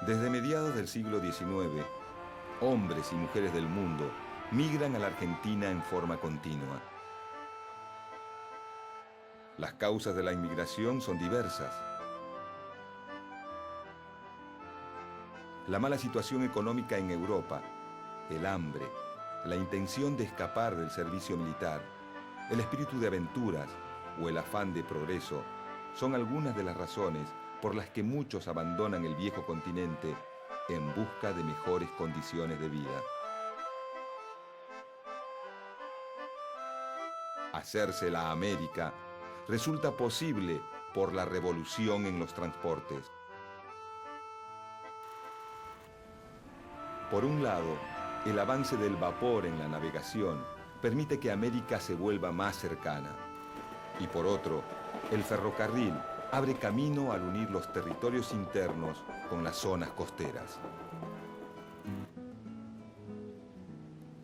Desde mediados del siglo XIX, hombres y mujeres del mundo migran a la Argentina en forma continua. Las causas de la inmigración son diversas. La mala situación económica en Europa, el hambre, la intención de escapar del servicio militar, el espíritu de aventuras o el afán de progreso son algunas de las razones por las que muchos abandonan el viejo continente en busca de mejores condiciones de vida. Hacerse la América resulta posible por la revolución en los transportes. Por un lado, el avance del vapor en la navegación permite que América se vuelva más cercana. Y por otro, el ferrocarril abre camino al unir los territorios internos con las zonas costeras.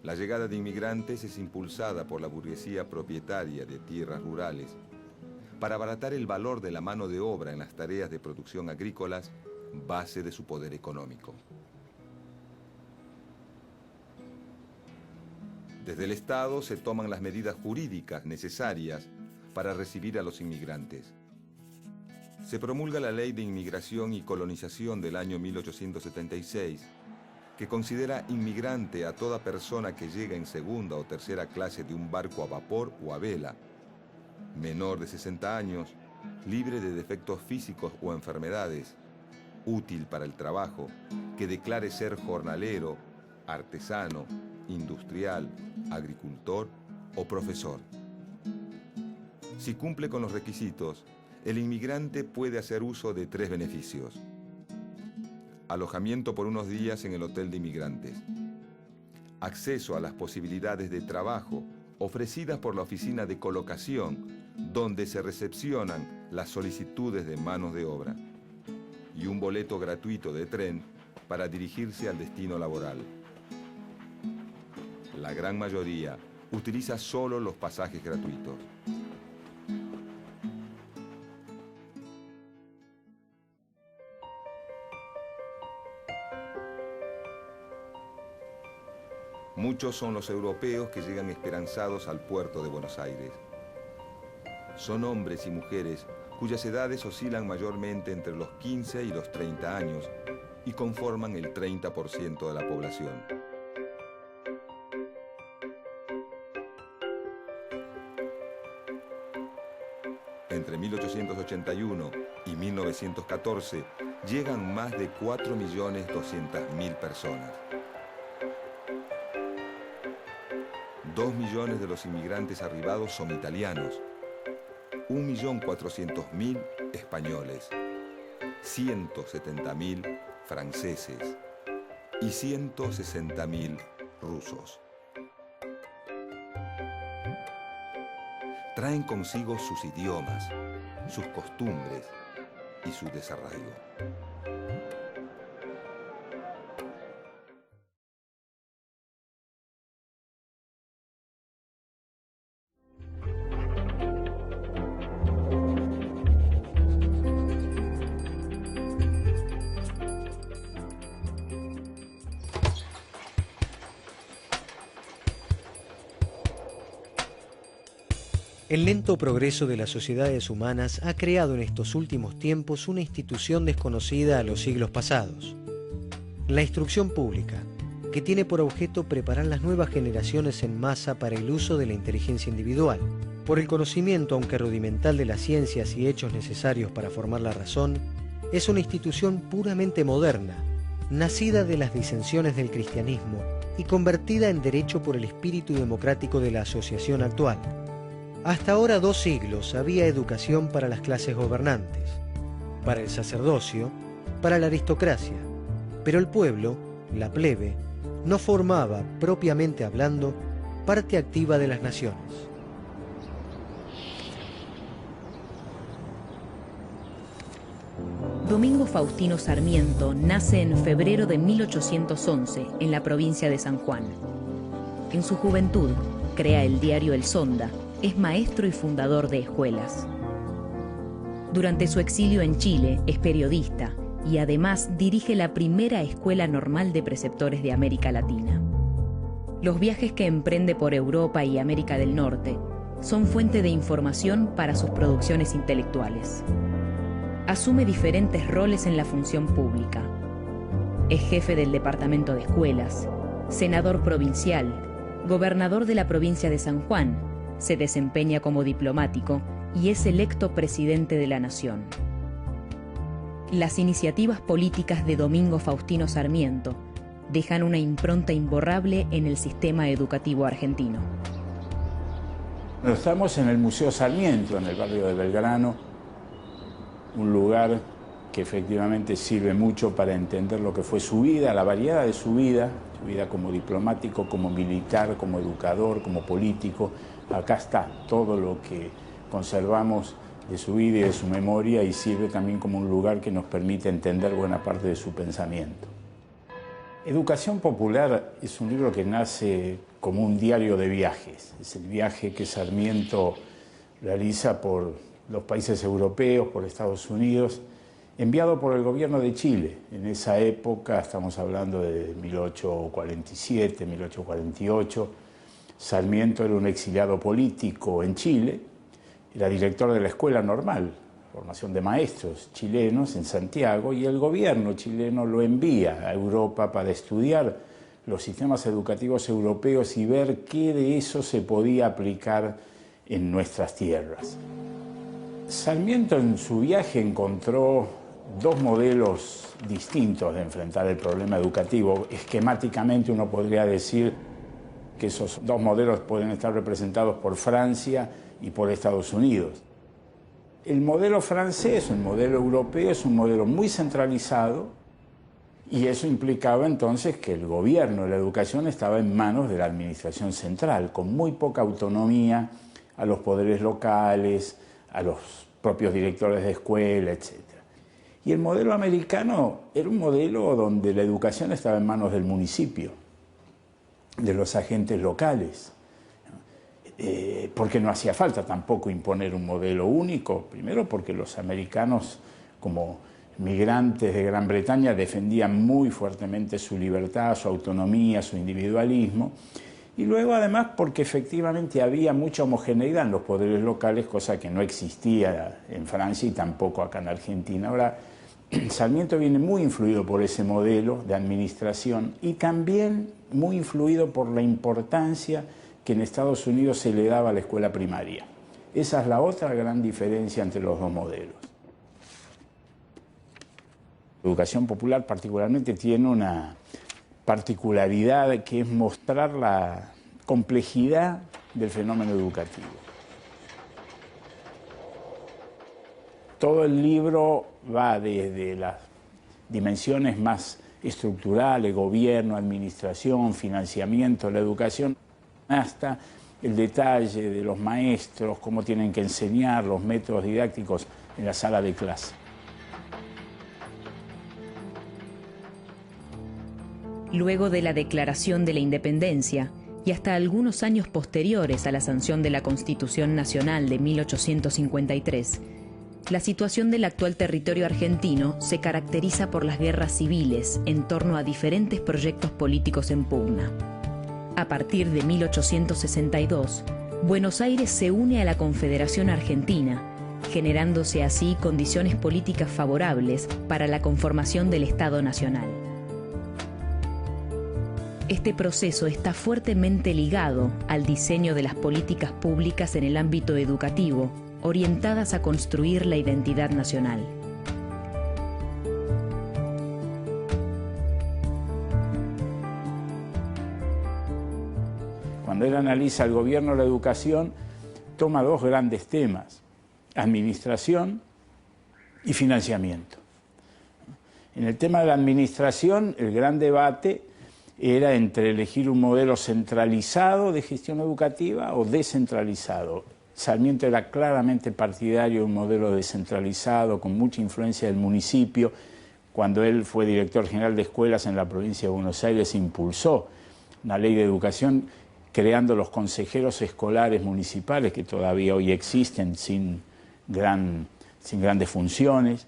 La llegada de inmigrantes es impulsada por la burguesía propietaria de tierras rurales para abaratar el valor de la mano de obra en las tareas de producción agrícolas, base de su poder económico. Desde el Estado se toman las medidas jurídicas necesarias para recibir a los inmigrantes. Se promulga la Ley de Inmigración y Colonización del año 1876, que considera inmigrante a toda persona que llega en segunda o tercera clase de un barco a vapor o a vela, menor de 60 años, libre de defectos físicos o enfermedades, útil para el trabajo, que declare ser jornalero, artesano, industrial, agricultor o profesor. Si cumple con los requisitos, el inmigrante puede hacer uso de 3 beneficios. Alojamiento por unos días en el hotel de inmigrantes. Acceso a las posibilidades de trabajo ofrecidas por la oficina de colocación, donde se recepcionan las solicitudes de manos de obra. Y un boleto gratuito de tren para dirigirse al destino laboral. La gran mayoría utiliza solo los pasajes gratuitos. Muchos son los europeos que llegan esperanzados al puerto de Buenos Aires. Son hombres y mujeres cuyas edades oscilan mayormente entre los 15 y los 30 años y conforman el 30% de la población. Entre 1881 y 1914 llegan más de 4.200.000 personas. 2 millones de los inmigrantes arribados son italianos, 1.400.000 españoles, 170.000 franceses y 160.000 rusos. Traen consigo sus idiomas, sus costumbres y su desarraigo. El lento progreso de las sociedades humanas ha creado en estos últimos tiempos una institución desconocida a los siglos pasados. La instrucción pública, que tiene por objeto preparar las nuevas generaciones en masa para el uso de la inteligencia individual, por el conocimiento, aunque rudimental, de las ciencias y hechos necesarios para formar la razón, es una institución puramente moderna, nacida de las disensiones del cristianismo y convertida en derecho por el espíritu democrático de la asociación actual. Hasta ahora 2 siglos había educación para las clases gobernantes, para el sacerdocio, para la aristocracia, pero el pueblo, la plebe, no formaba, propiamente hablando, parte activa de las naciones. Domingo Faustino Sarmiento nace en febrero de 1811 en la provincia de San Juan. En su juventud crea el diario El Sonda. Es maestro y fundador de escuelas. Durante su exilio en Chile es periodista y además dirige la primera escuela normal de preceptores de América Latina. Los viajes que emprende por Europa y América del Norte son fuente de información para sus producciones intelectuales. Asume diferentes roles en la función pública. Es jefe del Departamento de Escuelas, senador provincial, gobernador de la provincia de San Juan, se desempeña como diplomático y es electo presidente de la Nación. Las iniciativas políticas de Domingo Faustino Sarmiento dejan una impronta imborrable en el sistema educativo argentino. Estamos en el Museo Sarmiento, en el barrio de Belgrano, un lugar que efectivamente sirve mucho para entender lo que fue su vida, la variedad de su vida como diplomático, como militar, como educador, como político. Acá está todo lo que conservamos de su vida y de su memoria y sirve también como un lugar que nos permite entender buena parte de su pensamiento. Educación Popular es un libro que nace como un diario de viajes. Es el viaje que Sarmiento realiza por los países europeos, por Estados Unidos, enviado por el gobierno de Chile. En esa época, estamos hablando de 1847, 1848, Sarmiento era un exiliado político en Chile, era director de la Escuela Normal, formación de maestros chilenos en Santiago, y el gobierno chileno lo envía a Europa para estudiar los sistemas educativos europeos y ver qué de eso se podía aplicar en nuestras tierras. Sarmiento en su viaje encontró dos modelos distintos de enfrentar el problema educativo. Esquemáticamente uno podría decir que esos dos modelos pueden estar representados por Francia y por Estados Unidos. El modelo francés, el modelo europeo, es un modelo muy centralizado y eso implicaba entonces que el gobierno de la educación estaba en manos de la administración central, con muy poca autonomía a los poderes locales, a los propios directores de escuela, etc. Y el modelo americano era un modelo donde la educación estaba en manos del municipio, de los agentes locales. Porque no hacía falta tampoco imponer un modelo único, primero porque los americanos como migrantes de Gran Bretaña defendían muy fuertemente su libertad, su autonomía, su individualismo, y luego además porque efectivamente había mucha homogeneidad en los poderes locales, cosa que no existía en Francia y tampoco acá en Argentina. Ahora, Sarmiento viene muy influido por ese modelo de administración y también muy influido por la importancia que en Estados Unidos se le daba a la escuela primaria. Esa es la otra gran diferencia entre los dos modelos. La educación popular particularmente tiene una particularidad que es mostrar la complejidad del fenómeno educativo. Todo el libro va desde las dimensiones más estructurales, gobierno, administración, financiamiento de la educación, hasta el detalle de los maestros, cómo tienen que enseñar, los métodos didácticos en la sala de clase. Luego de la declaración de la independencia y hasta algunos años posteriores a la sanción de la Constitución Nacional de 1853, la situación del actual territorio argentino se caracteriza por las guerras civiles en torno a diferentes proyectos políticos en pugna. A partir de 1862, Buenos Aires se une a la Confederación Argentina, generándose así condiciones políticas favorables para la conformación del Estado Nacional. Este proceso está fuertemente ligado al diseño de las políticas públicas en el ámbito educativo, orientadas a construir la identidad nacional. Cuando él analiza el gobierno de la educación, toma dos grandes temas: administración y financiamiento. En el tema de la administración, el gran debate era entre elegir un modelo centralizado de gestión educativa o descentralizado. Sarmiento era claramente partidario de un modelo descentralizado, con mucha influencia del municipio. Cuando él fue director general de escuelas en la provincia de Buenos Aires, impulsó una ley de educación creando los consejeros escolares municipales, que todavía hoy existen sin grandes funciones,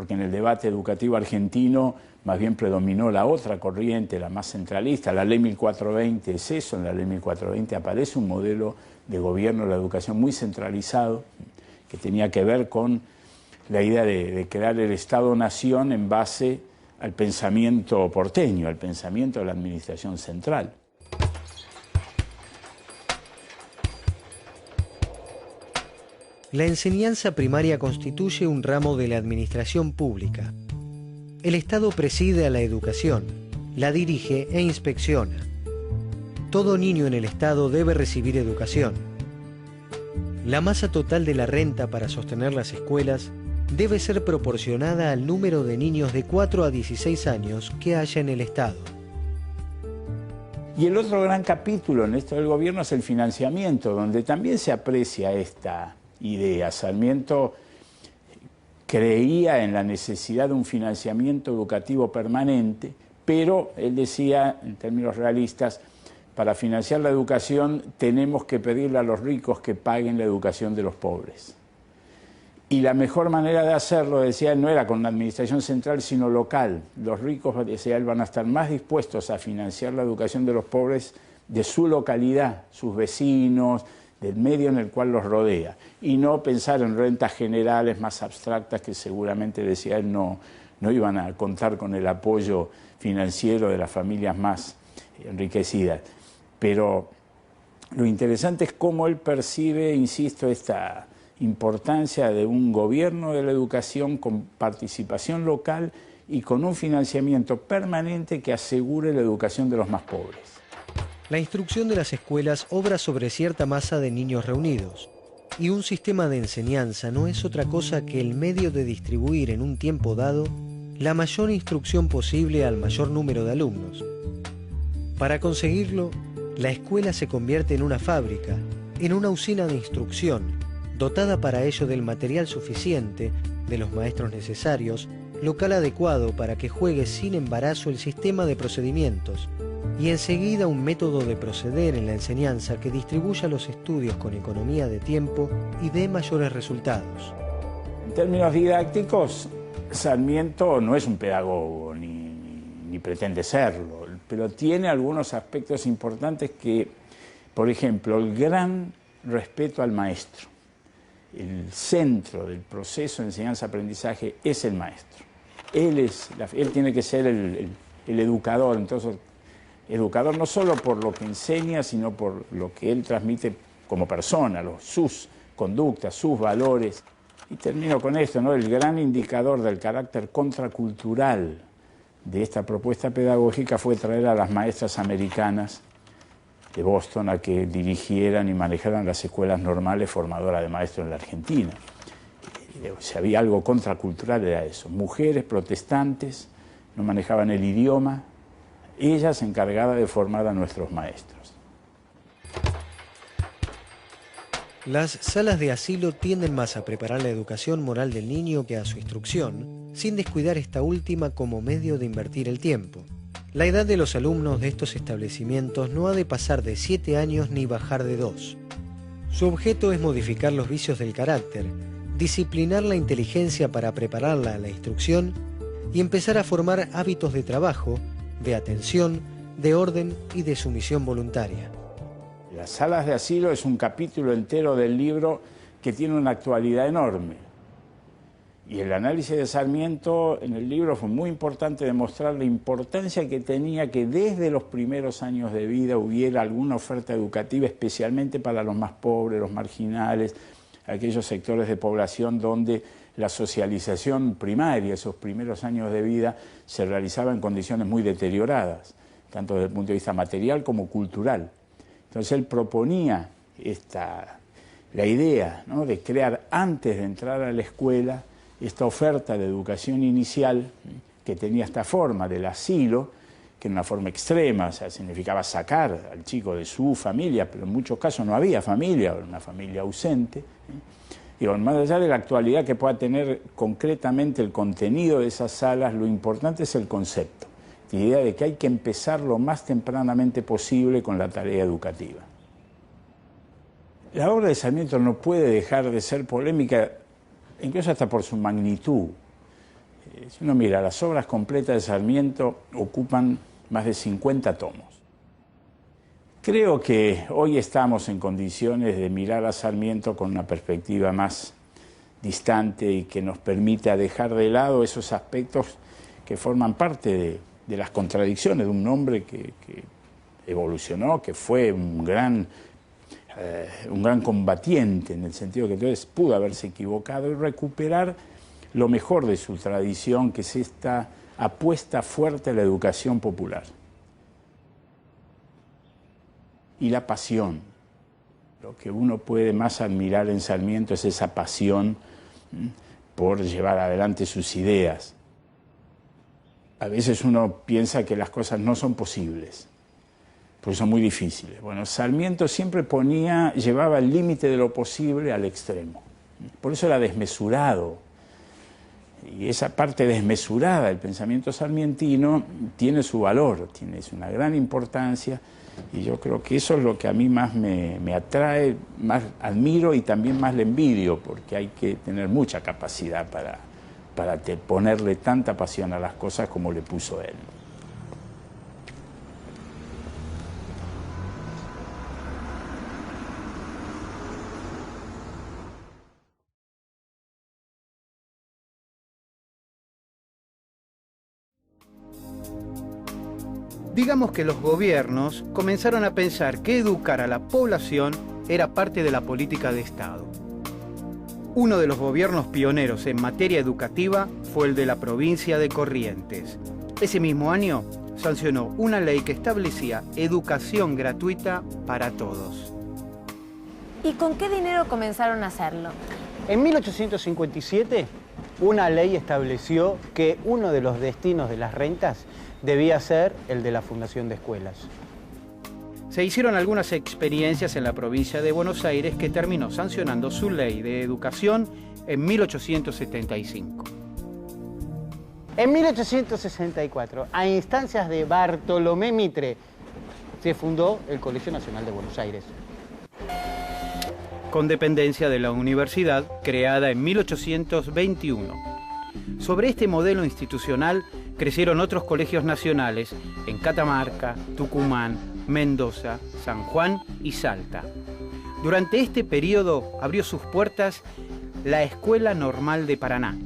porque en el debate educativo argentino más bien predominó la otra corriente, la más centralista. La ley 1420 es eso, en la ley 1420 aparece un modelo de gobierno de la educación muy centralizado, que tenía que ver con la idea de crear el Estado-Nación en base al pensamiento porteño, al pensamiento de la administración central. La enseñanza primaria constituye un ramo de la administración pública. El Estado preside a la educación, la dirige e inspecciona. Todo niño en el Estado debe recibir educación. La masa total de la renta para sostener las escuelas debe ser proporcionada al número de niños de 4 a 16 años que haya en el Estado. Y el otro gran capítulo en esto del gobierno es el financiamiento, donde también se aprecia esta idea. Sarmiento creía en la necesidad de un financiamiento educativo permanente, pero él decía, en términos realistas, para financiar la educación tenemos que pedirle a los ricos que paguen la educación de los pobres. Y la mejor manera de hacerlo, decía él, no era con una administración central, sino local. Los ricos, decía él, van a estar más dispuestos a financiar la educación de los pobres de su localidad, sus vecinos, del medio en el cual los rodea, y no pensar en rentas generales más abstractas que seguramente, decía él, no iban a contar con el apoyo financiero de las familias más enriquecidas. Pero lo interesante es cómo él percibe, insisto, esta importancia de un gobierno de la educación con participación local y con un financiamiento permanente que asegure la educación de los más pobres. La instrucción de las escuelas obra sobre cierta masa de niños reunidos, y un sistema de enseñanza no es otra cosa que el medio de distribuir en un tiempo dado la mayor instrucción posible al mayor número de alumnos. Para conseguirlo, la escuela se convierte en una fábrica, en una usina de instrucción, dotada para ello del material suficiente, de los maestros necesarios, local adecuado para que juegue sin embarazo el sistema de procedimientos, y enseguida un método de proceder en la enseñanza que distribuya los estudios con economía de tiempo y dé mayores resultados. En términos didácticos, Sarmiento no es un pedagogo, ni pretende serlo, pero tiene algunos aspectos importantes que, por ejemplo, el gran respeto al maestro. El centro del proceso de enseñanza-aprendizaje es el maestro. Él tiene que ser el educador, entonces educador no solo por lo que enseña, sino por lo que él transmite como persona, sus conductas, sus valores. Y termino con esto, ¿no? El gran indicador del carácter contracultural de esta propuesta pedagógica fue traer a las maestras americanas de Boston a que dirigieran y manejaran las escuelas normales formadoras de maestros en la Argentina. Si había algo contracultural era eso. Mujeres protestantes, no manejaban el idioma, ellas encargadas de formar a nuestros maestros. Las salas de asilo tienden más a preparar la educación moral del niño que a su instrucción, sin descuidar esta última como medio de invertir el tiempo. La edad de los alumnos de estos establecimientos no ha de pasar de 7 años ni bajar de 2. Su objeto es modificar los vicios del carácter, disciplinar la inteligencia para prepararla a la instrucción y empezar a formar hábitos de trabajo, de atención, de orden y de sumisión voluntaria. Las salas de asilo es un capítulo entero del libro que tiene una actualidad enorme. Y el análisis de Sarmiento en el libro fue muy importante demostrar la importancia que tenía que desde los primeros años de vida hubiera alguna oferta educativa especialmente para los más pobres, los marginales, aquellos sectores de población donde la socialización primaria, esos primeros años de vida, se realizaba en condiciones muy deterioradas, tanto desde el punto de vista material como cultural. Entonces él proponía la idea, ¿no?, de crear antes de entrar a la escuela esta oferta de educación inicial que tenía esta forma del asilo, que era una forma extrema, o sea, significaba sacar al chico de su familia, pero en muchos casos no había familia, era una familia ausente. Digo, más allá de la actualidad que pueda tener concretamente el contenido de esas salas, lo importante es el concepto, la idea de que hay que empezar lo más tempranamente posible con la tarea educativa. La obra de Sarmiento no puede dejar de ser polémica, incluso hasta por su magnitud. Si uno mira, las obras completas de Sarmiento ocupan más de 50 tomos. Creo que hoy estamos en condiciones de mirar a Sarmiento con una perspectiva más distante y que nos permita dejar de lado esos aspectos que forman parte de las contradicciones de un hombre que evolucionó, que fue un gran combatiente, en el sentido que entonces pudo haberse equivocado, y recuperar lo mejor de su tradición, que es esta apuesta fuerte a la educación popular. Y la pasión. Lo que uno puede más admirar en Sarmiento es esa pasión por llevar adelante sus ideas. A veces uno piensa que las cosas no son posibles, porque son muy difíciles. Bueno, Sarmiento siempre llevaba el límite de lo posible al extremo. Por eso era desmesurado. Y esa parte desmesurada del pensamiento sarmientino tiene su valor, tiene una gran importancia, y yo creo que eso es lo que a mí más me atrae, más admiro y también más le envidio, porque hay que tener mucha capacidad para ponerle tanta pasión a las cosas como le puso él. Digamos que los gobiernos comenzaron a pensar que educar a la población era parte de la política de Estado. Uno de los gobiernos pioneros en materia educativa fue el de la provincia de Corrientes. Ese mismo año sancionó una ley que establecía educación gratuita para todos. ¿Y con qué dinero comenzaron a hacerlo? En 1857, una ley estableció que uno de los destinos de las rentas debía ser el de la fundación de escuelas. Se hicieron algunas experiencias en la provincia de Buenos Aires que terminó sancionando su ley de educación en 1875. En 1864, a instancias de Bartolomé Mitre, se fundó el Colegio Nacional de Buenos Aires, con dependencia de la universidad, creada en 1821. Sobre este modelo institucional crecieron otros colegios nacionales en Catamarca, Tucumán, Mendoza, San Juan y Salta. Durante este periodo abrió sus puertas la Escuela Normal de Paraná,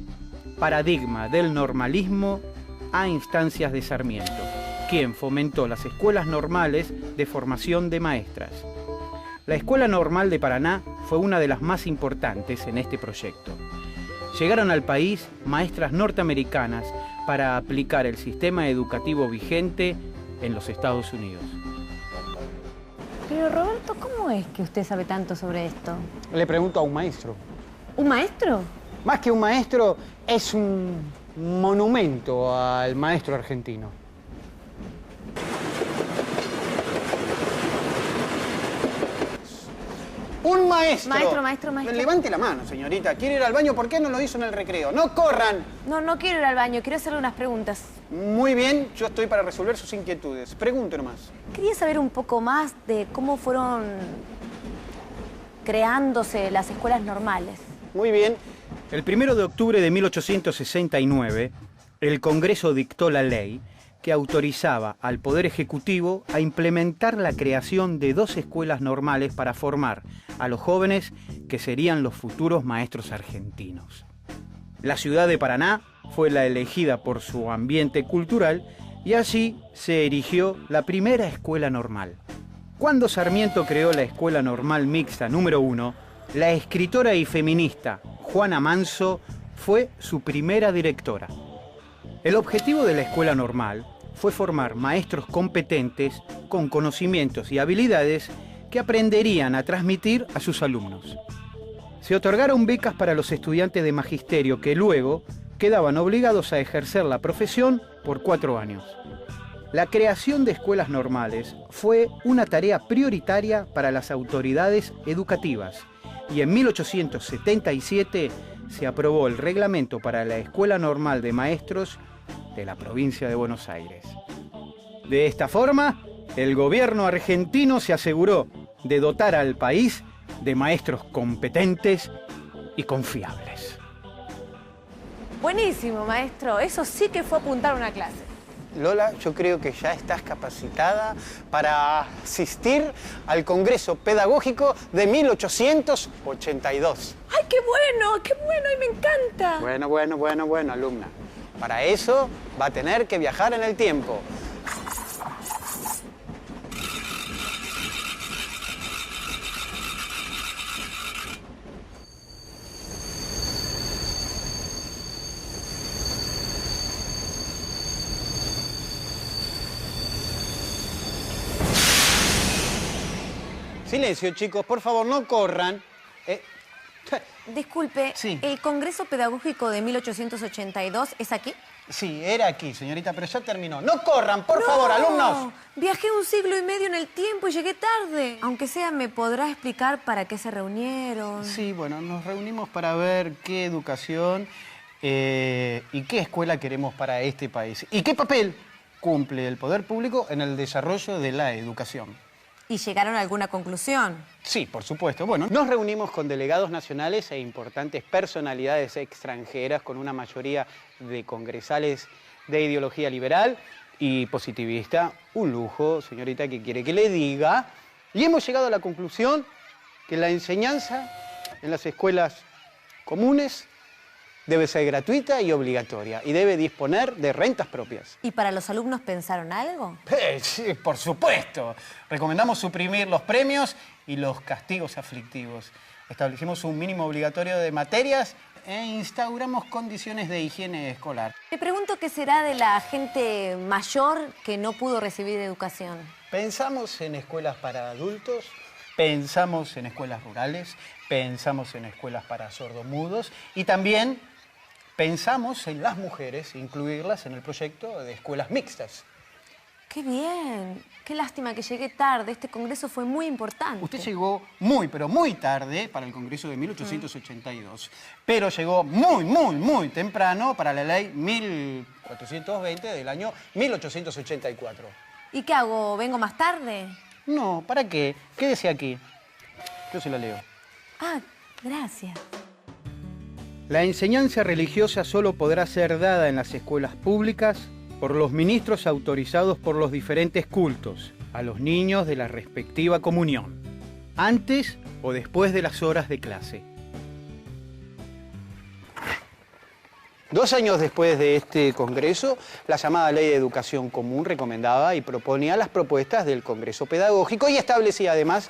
paradigma del normalismo a instancias de Sarmiento, quien fomentó las escuelas normales de formación de maestras. La Escuela Normal de Paraná fue una de las más importantes en este proyecto. Llegaron al país maestras norteamericanas para aplicar el sistema educativo vigente en los Estados Unidos. Pero Roberto, ¿cómo es que usted sabe tanto sobre esto? Le pregunto a un maestro. ¿Un maestro? Más que un maestro, es un monumento al maestro argentino. ¡Un maestro! Maestro. Levante la mano, señorita. ¿Quiere ir al baño? ¿Por qué no lo hizo en el recreo? ¡No corran! No quiero ir al baño, quiero hacerle unas preguntas. Muy bien, yo estoy para resolver sus inquietudes. Pregunte nomás. Quería saber un poco más de cómo fueron creándose las escuelas normales. Muy bien. El 1 de octubre de 1869, el Congreso dictó la ley que autorizaba al Poder Ejecutivo a implementar la creación de 2 escuelas normales para formar a los jóvenes que serían los futuros maestros argentinos. La ciudad de Paraná fue la elegida por su ambiente cultural y allí se erigió la primera escuela normal. Cuando Sarmiento creó la Escuela Normal Mixta número 1, la escritora y feminista Juana Manso fue su primera directora. El objetivo de la Escuela Normal fue formar maestros competentes con conocimientos y habilidades que aprenderían a transmitir a sus alumnos. Se otorgaron becas para los estudiantes de magisterio que luego quedaban obligados a ejercer la profesión por 4 años. La creación de escuelas normales fue una tarea prioritaria para las autoridades educativas y en 1877 se aprobó el reglamento para la Escuela Normal de Maestros de la provincia de Buenos Aires. De esta forma, el gobierno argentino se aseguró de dotar al país de maestros competentes y confiables. Buenísimo, maestro. Eso sí que fue apuntar una clase. Lola, yo creo que ya estás capacitada para asistir al Congreso Pedagógico de 1882. ¡Ay, qué bueno! ¡Y me encanta! Bueno, alumna. Para eso va a tener que viajar en el tiempo. Silencio, chicos, por favor, no corran. Disculpe, Sí. ¿el Congreso Pedagógico de 1882 es aquí? Sí, era aquí, señorita, pero ya terminó. ¡No corran, por favor, alumnos! Viajé 1 siglo y medio en el tiempo y llegué tarde. Aunque sea, ¿me podrá explicar para qué se reunieron? Sí, bueno, nos reunimos para ver qué educación y qué escuela queremos para este país. Y qué papel cumple el poder público en el desarrollo de la educación. ¿Y llegaron a alguna conclusión? Sí, por supuesto. Bueno, nos reunimos con delegados nacionales e importantes personalidades extranjeras con una mayoría de congresales de ideología liberal y positivista. Un lujo, señorita, que quiere que le diga. Y hemos llegado a la conclusión que la enseñanza en las escuelas comunes debe ser gratuita y obligatoria y debe disponer de rentas propias. ¿Y para los alumnos pensaron algo? Sí, por supuesto. Recomendamos suprimir los premios y los castigos aflictivos. Establecimos un mínimo obligatorio de materias e instauramos condiciones de higiene escolar. Me pregunto qué será de la gente mayor que no pudo recibir educación. Pensamos en escuelas para adultos, pensamos en escuelas rurales, pensamos en escuelas para sordomudos y también pensamos en las mujeres, incluirlas en el proyecto de escuelas mixtas. ¡Qué bien! Qué lástima que llegué tarde. Este congreso fue muy importante. Usted llegó muy, pero muy tarde para el Congreso de 1882, pero llegó muy temprano para la ley 1420 del año 1884. ¿Y qué hago? ¿Vengo más tarde? No, ¿para qué? Quédese aquí. Yo se la leo. Ah, gracias. La enseñanza religiosa solo podrá ser dada en las escuelas públicas por los ministros autorizados por los diferentes cultos a los niños de la respectiva comunión, antes o después de las horas de clase. 2 años después de este congreso, la llamada Ley de Educación Común recomendaba y proponía las propuestas del Congreso Pedagógico y establecía además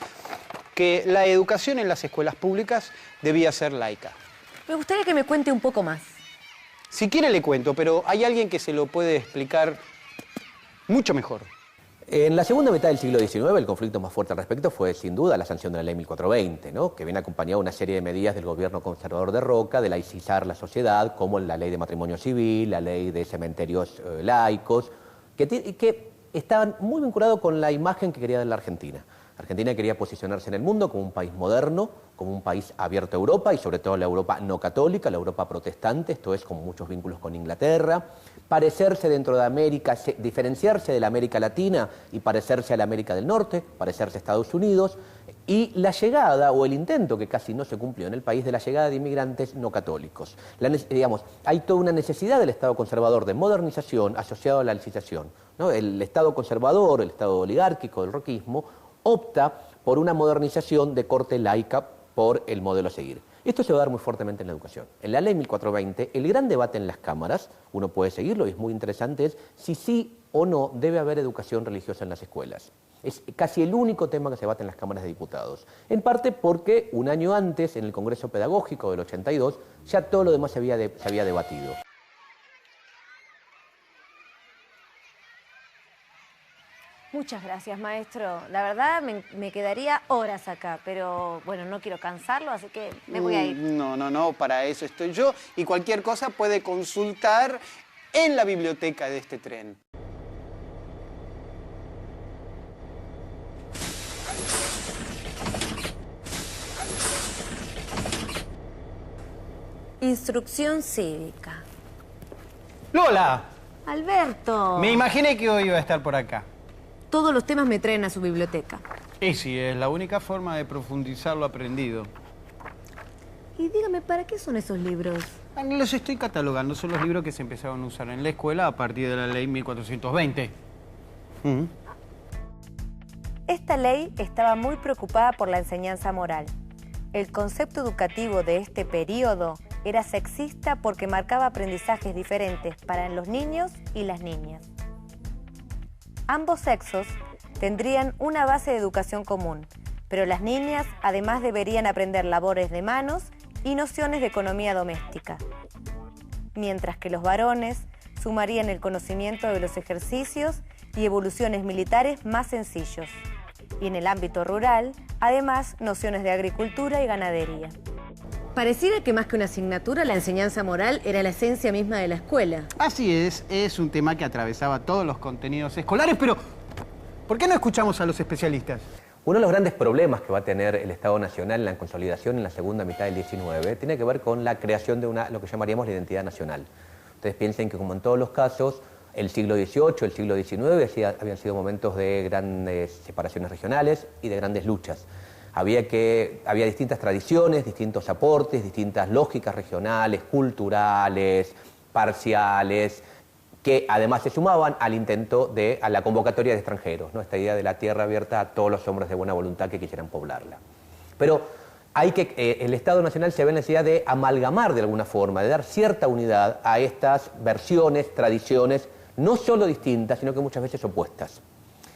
que la educación en las escuelas públicas debía ser laica. Me gustaría que me cuente un poco más. Si quiere le cuento, pero hay alguien que se lo puede explicar mucho mejor. En la segunda mitad del siglo XIX, el conflicto más fuerte al respecto fue, sin duda, la sanción de la Ley 1420, ¿no? Que viene acompañada de una serie de medidas del gobierno conservador de Roca, de laicizar la sociedad, como la ley de matrimonio civil, la ley de cementerios laicos, que estaban muy vinculados con la imagen que quería dar la Argentina. Argentina quería posicionarse en el mundo como un país moderno, como un país abierto a Europa y sobre todo la Europa no católica, la Europa protestante, esto es con muchos vínculos con Inglaterra, parecerse dentro de América, diferenciarse de la América Latina y parecerse a la América del Norte, parecerse a Estados Unidos, y la llegada o el intento que casi no se cumplió en el país de la llegada de inmigrantes no católicos. Hay toda una necesidad del Estado conservador de modernización asociado a la laicización, ¿no? El Estado conservador, el Estado oligárquico, el roquismo, opta por una modernización de corte laica por el modelo a seguir. Esto se va a dar muy fuertemente en la educación. En la ley 1420, el gran debate en las cámaras, uno puede seguirlo y es muy interesante, es si sí o no debe haber educación religiosa en las escuelas. Es casi el único tema que se debate en las cámaras de diputados. En parte porque un año antes, en el Congreso Pedagógico del 82, ya todo lo demás se había debatido. Muchas gracias, maestro. La verdad, me quedaría horas acá, pero bueno, no quiero cansarlo, así que me voy a ir. No, para eso estoy yo. Y cualquier cosa puede consultar en la biblioteca de este tren. Instrucción cívica. ¡Lola! Alberto. Me imaginé que hoy iba a estar por acá. Todos los temas me traen a su biblioteca. Y sí, es la única forma de profundizar lo aprendido. Y dígame, ¿para qué son esos libros? Los estoy catalogando, son los libros que se empezaron a usar en la escuela a partir de la ley 1420. Esta ley estaba muy preocupada por la enseñanza moral. El concepto educativo de este periodo era sexista porque marcaba aprendizajes diferentes para los niños y las niñas. Ambos sexos tendrían una base de educación común, pero las niñas además deberían aprender labores de manos y nociones de economía doméstica, mientras que los varones sumarían el conocimiento de los ejercicios y evoluciones militares más sencillos, y en el ámbito rural, además, nociones de agricultura y ganadería. Pareciera que más que una asignatura, la enseñanza moral era la esencia misma de la escuela. Así es un tema que atravesaba todos los contenidos escolares, pero ¿por qué no escuchamos a los especialistas? Uno de los grandes problemas que va a tener el Estado Nacional en la consolidación en la segunda mitad del 19 tiene que ver con la creación de lo que llamaríamos la identidad nacional. Ustedes piensen que, como en todos los casos, el siglo XVIII, el siglo XIX habían sido momentos de grandes separaciones regionales y de grandes luchas. Había distintas tradiciones, distintos aportes, distintas lógicas regionales, culturales, parciales, que además se sumaban al intento a la convocatoria de extranjeros, ¿no? Esta idea de la tierra abierta a todos los hombres de buena voluntad que quisieran poblarla. Pero el Estado Nacional se ve en la necesidad de amalgamar de alguna forma, de dar cierta unidad a estas versiones, tradiciones, no solo distintas, sino que muchas veces opuestas.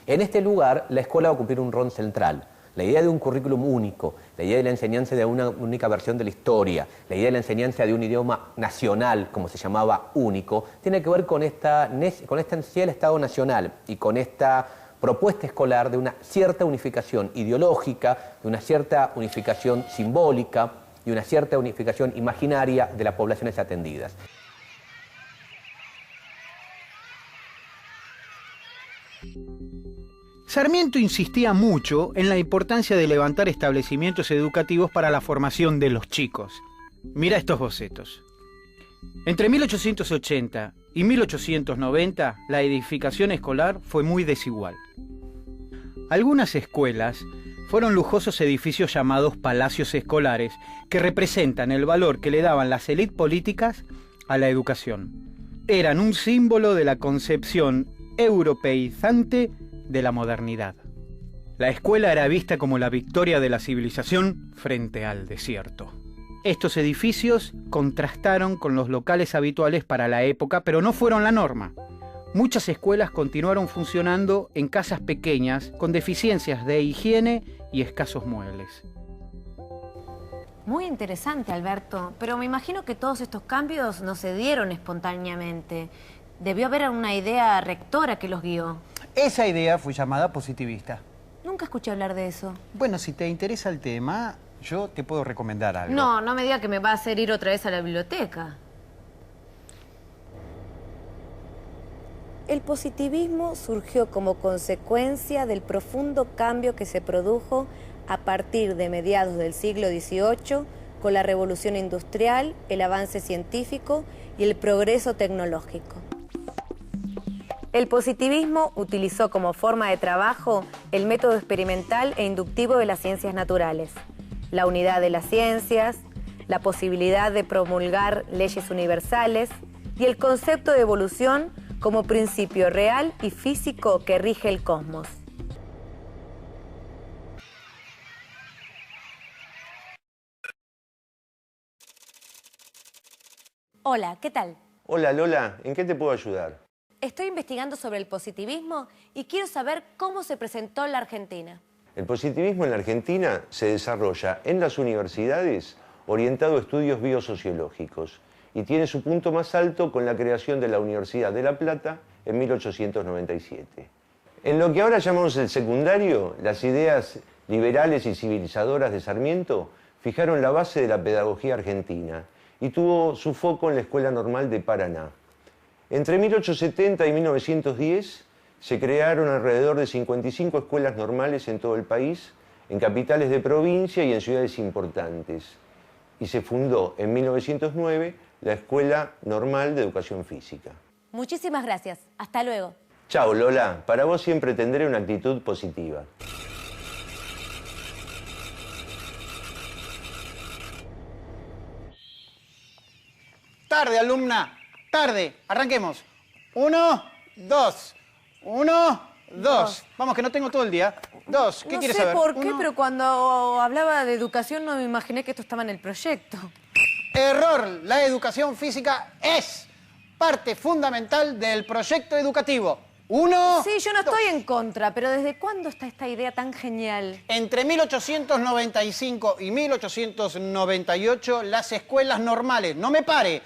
En este lugar, la escuela va a cumplir un rol central. La idea de un currículum único, la idea de la enseñanza de una única versión de la historia, la idea de la enseñanza de un idioma nacional, como se llamaba, único, tiene que ver con esta necesidad del Estado Nacional y con esta propuesta escolar de una cierta unificación ideológica, de una cierta unificación simbólica y una cierta unificación imaginaria de las poblaciones atendidas. Sarmiento insistía mucho en la importancia de levantar establecimientos educativos para la formación de los chicos. Mira estos bocetos. Entre 1880 y 1890, la edificación escolar fue muy desigual. Algunas escuelas fueron lujosos edificios llamados palacios escolares, que representan el valor que le daban las élites políticas a la educación. Eran un símbolo de la concepción europeizante de la modernidad. La escuela era vista como la victoria de la civilización frente al desierto. Estos edificios contrastaron con los locales habituales para la época, pero no fueron la norma. Muchas escuelas continuaron funcionando en casas pequeñas, con deficiencias de higiene y escasos muebles. Muy interesante, Alberto, pero me imagino que todos estos cambios no se dieron espontáneamente. Debió haber una idea rectora que los guió. Esa idea fue llamada positivista. Nunca escuché hablar de eso. Bueno, si te interesa el tema, yo te puedo recomendar algo. No, no me diga que me va a hacer ir otra vez a la biblioteca. El positivismo surgió como consecuencia del profundo cambio que se produjo a partir de mediados del siglo XVIII con la revolución industrial, el avance científico y el progreso tecnológico. El positivismo utilizó como forma de trabajo el método experimental e inductivo de las ciencias naturales, la unidad de las ciencias, la posibilidad de promulgar leyes universales y el concepto de evolución como principio real y físico que rige el cosmos. Hola, ¿qué tal? Hola Lola, ¿en qué te puedo ayudar? Estoy investigando sobre el positivismo y quiero saber cómo se presentó en la Argentina. El positivismo en la Argentina se desarrolla en las universidades orientado a estudios biosociológicos y tiene su punto más alto con la creación de la Universidad de La Plata en 1897. En lo que ahora llamamos el secundario, las ideas liberales y civilizadoras de Sarmiento fijaron la base de la pedagogía argentina y tuvo su foco en la Escuela Normal de Paraná. Entre 1870 y 1910 se crearon alrededor de 55 escuelas normales en todo el país, en capitales de provincia y en ciudades importantes. Y se fundó en 1909 la Escuela Normal de Educación Física. Muchísimas gracias. Hasta luego. Chao, Lola. Para vos siempre tendré una actitud positiva. Tarde, alumna. Tarde. Arranquemos. 1, 2. 1, 2. Vamos, que no tengo todo el día. 2. ¿Qué quieres saber? No sé por qué, pero cuando hablaba de educación no me imaginé que esto estaba en el proyecto. Error. La educación física es parte fundamental del proyecto educativo. 1, Sí, yo no estoy en contra, pero ¿desde cuándo está esta idea tan genial? Entre 1895 y 1898, las escuelas normales, no me pare,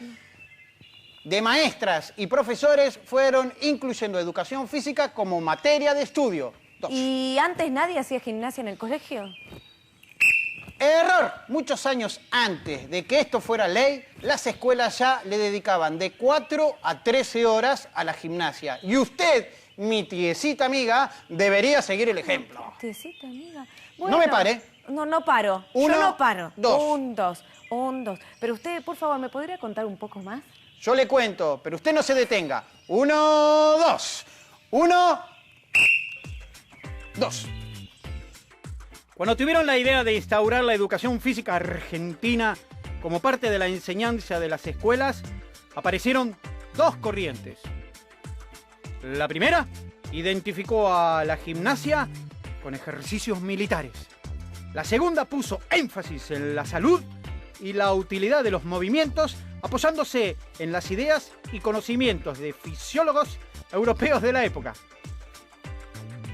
de maestras y profesores fueron incluyendo educación física como materia de estudio. 2. ¿Y antes nadie hacía gimnasia en el colegio? Error. Muchos años antes de que esto fuera ley, las escuelas ya le dedicaban de 4 a 13 horas a la gimnasia. Y usted, mi tiecita amiga, debería seguir el ejemplo. Tiecita amiga. No me pare. No paro. 1, Yo no paro. 2. 1, 2. 1, 2. Pero usted, por favor, ¿me podría contar un poco más? Yo le cuento, pero usted no se detenga. 1, 2. 1, 2. Cuando tuvieron la idea de instaurar la educación física argentina como parte de la enseñanza de las escuelas, aparecieron dos corrientes. La primera identificó a la gimnasia con ejercicios militares. La segunda puso énfasis en la salud y la utilidad de los movimientos, apoyándose en las ideas y conocimientos de fisiólogos europeos de la época.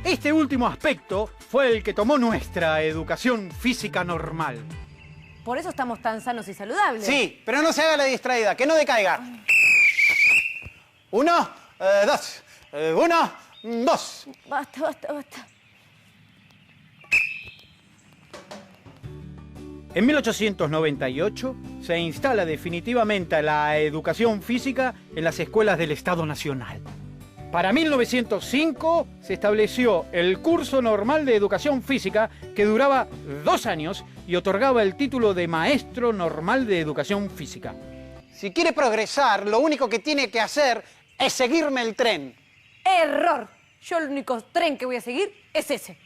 Este último aspecto fue el que tomó nuestra educación física normal. Por eso estamos tan sanos y saludables. Sí, pero no se haga la distraída, que no decaiga. 1, 2. 1, 2. Basta. En 1898 se instala definitivamente la educación física en las escuelas del Estado Nacional. Para 1905 se estableció el curso normal de educación física que duraba 2 años y otorgaba el título de maestro normal de educación física. Si quiere progresar, lo único que tiene que hacer es seguirme el tren. ¡Error! Yo el único tren que voy a seguir es ese.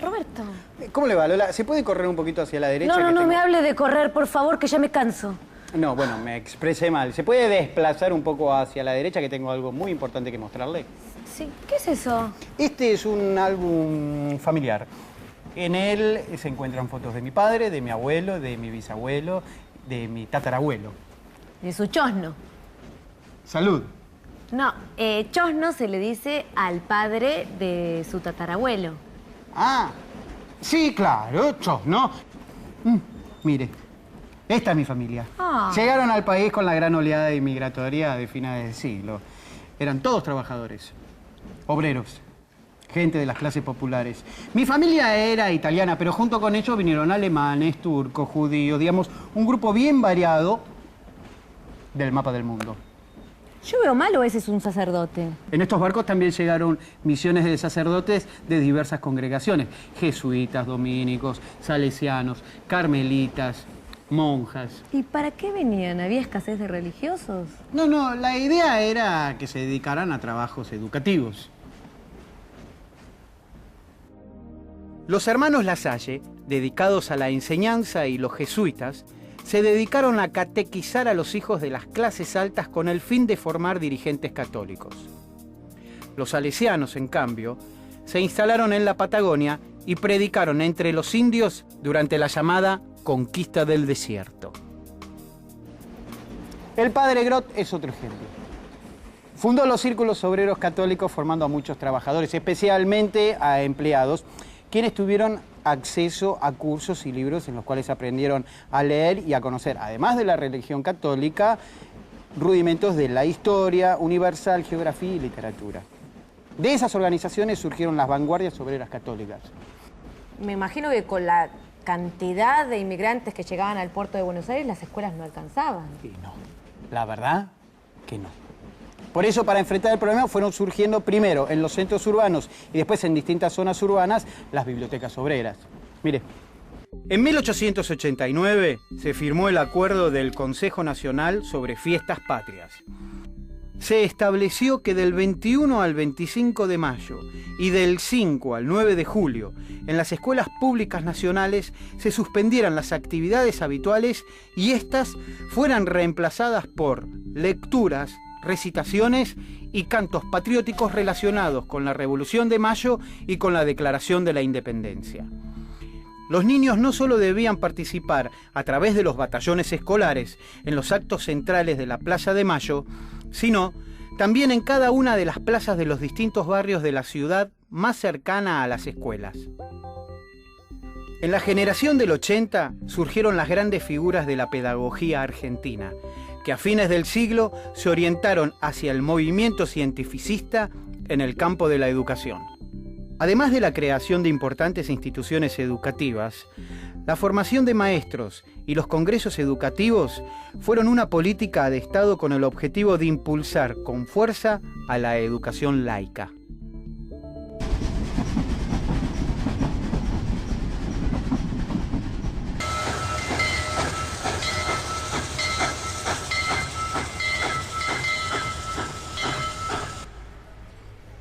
Roberto. ¿Cómo le va, Lola? ¿Se puede correr un poquito hacia la derecha? No me hable de correr, por favor, que ya me canso. No, bueno, me expresé mal. ¿Se puede desplazar un poco hacia la derecha, que tengo algo muy importante que mostrarle? Sí, ¿qué es eso? Este es un álbum familiar. En él se encuentran fotos de mi padre, de mi abuelo, de mi bisabuelo, de mi tatarabuelo. De su chosno. Salud. No, chosno se le dice al padre de su tatarabuelo. Ah, sí, claro, chosno. Mire, esta es mi familia. Ah. Llegaron al país con la gran oleada inmigratoria de finales del siglo. Eran todos trabajadores, obreros, gente de las clases populares. Mi familia era italiana, pero junto con ellos vinieron alemanes, turcos, judíos, digamos, un grupo bien variado del mapa del mundo. ¿Yo veo mal o ese es un sacerdote? En estos barcos también llegaron misiones de sacerdotes de diversas congregaciones. Jesuitas, dominicos, salesianos, carmelitas, monjas. ¿Y para qué venían? ¿Había escasez de religiosos? No, la idea era que se dedicaran a trabajos educativos. Los hermanos Lasalle, dedicados a la enseñanza, y los jesuitas, se dedicaron a catequizar a los hijos de las clases altas con el fin de formar dirigentes católicos. Los salesianos, en cambio, se instalaron en la Patagonia y predicaron entre los indios durante la llamada conquista del desierto. El padre Grot es otro ejemplo. Fundó los círculos obreros católicos formando a muchos trabajadores, especialmente a empleados, quienes tuvieron acceso a cursos y libros en los cuales aprendieron a leer y a conocer, además de la religión católica, rudimentos de la historia universal, geografía y literatura. De esas organizaciones surgieron las vanguardias obreras católicas. Me imagino que con la cantidad de inmigrantes que llegaban al puerto de Buenos Aires, las escuelas no alcanzaban. Y no, la verdad que no. Por eso, para enfrentar el problema, fueron surgiendo primero en los centros urbanos y después en distintas zonas urbanas las bibliotecas obreras. Mire, En 1889 se firmó el acuerdo del Consejo Nacional sobre Fiestas Patrias. Se estableció que del 21 al 25 de mayo y del 5 al 9 de julio en las escuelas públicas nacionales se suspendieran las actividades habituales y éstas fueran reemplazadas por lecturas, recitaciones y cantos patrióticos relacionados con la Revolución de Mayo y con la Declaración de la Independencia. Los niños no solo debían participar a través de los batallones escolares en los actos centrales de la Plaza de Mayo, sino también en cada una de las plazas de los distintos barrios de la ciudad más cercana a las escuelas. En la generación del 80 surgieron las grandes figuras de la pedagogía argentina, que a fines del siglo se orientaron hacia el movimiento cientificista en el campo de la educación. Además de la creación de importantes instituciones educativas, la formación de maestros y los congresos educativos fueron una política de Estado con el objetivo de impulsar con fuerza a la educación laica.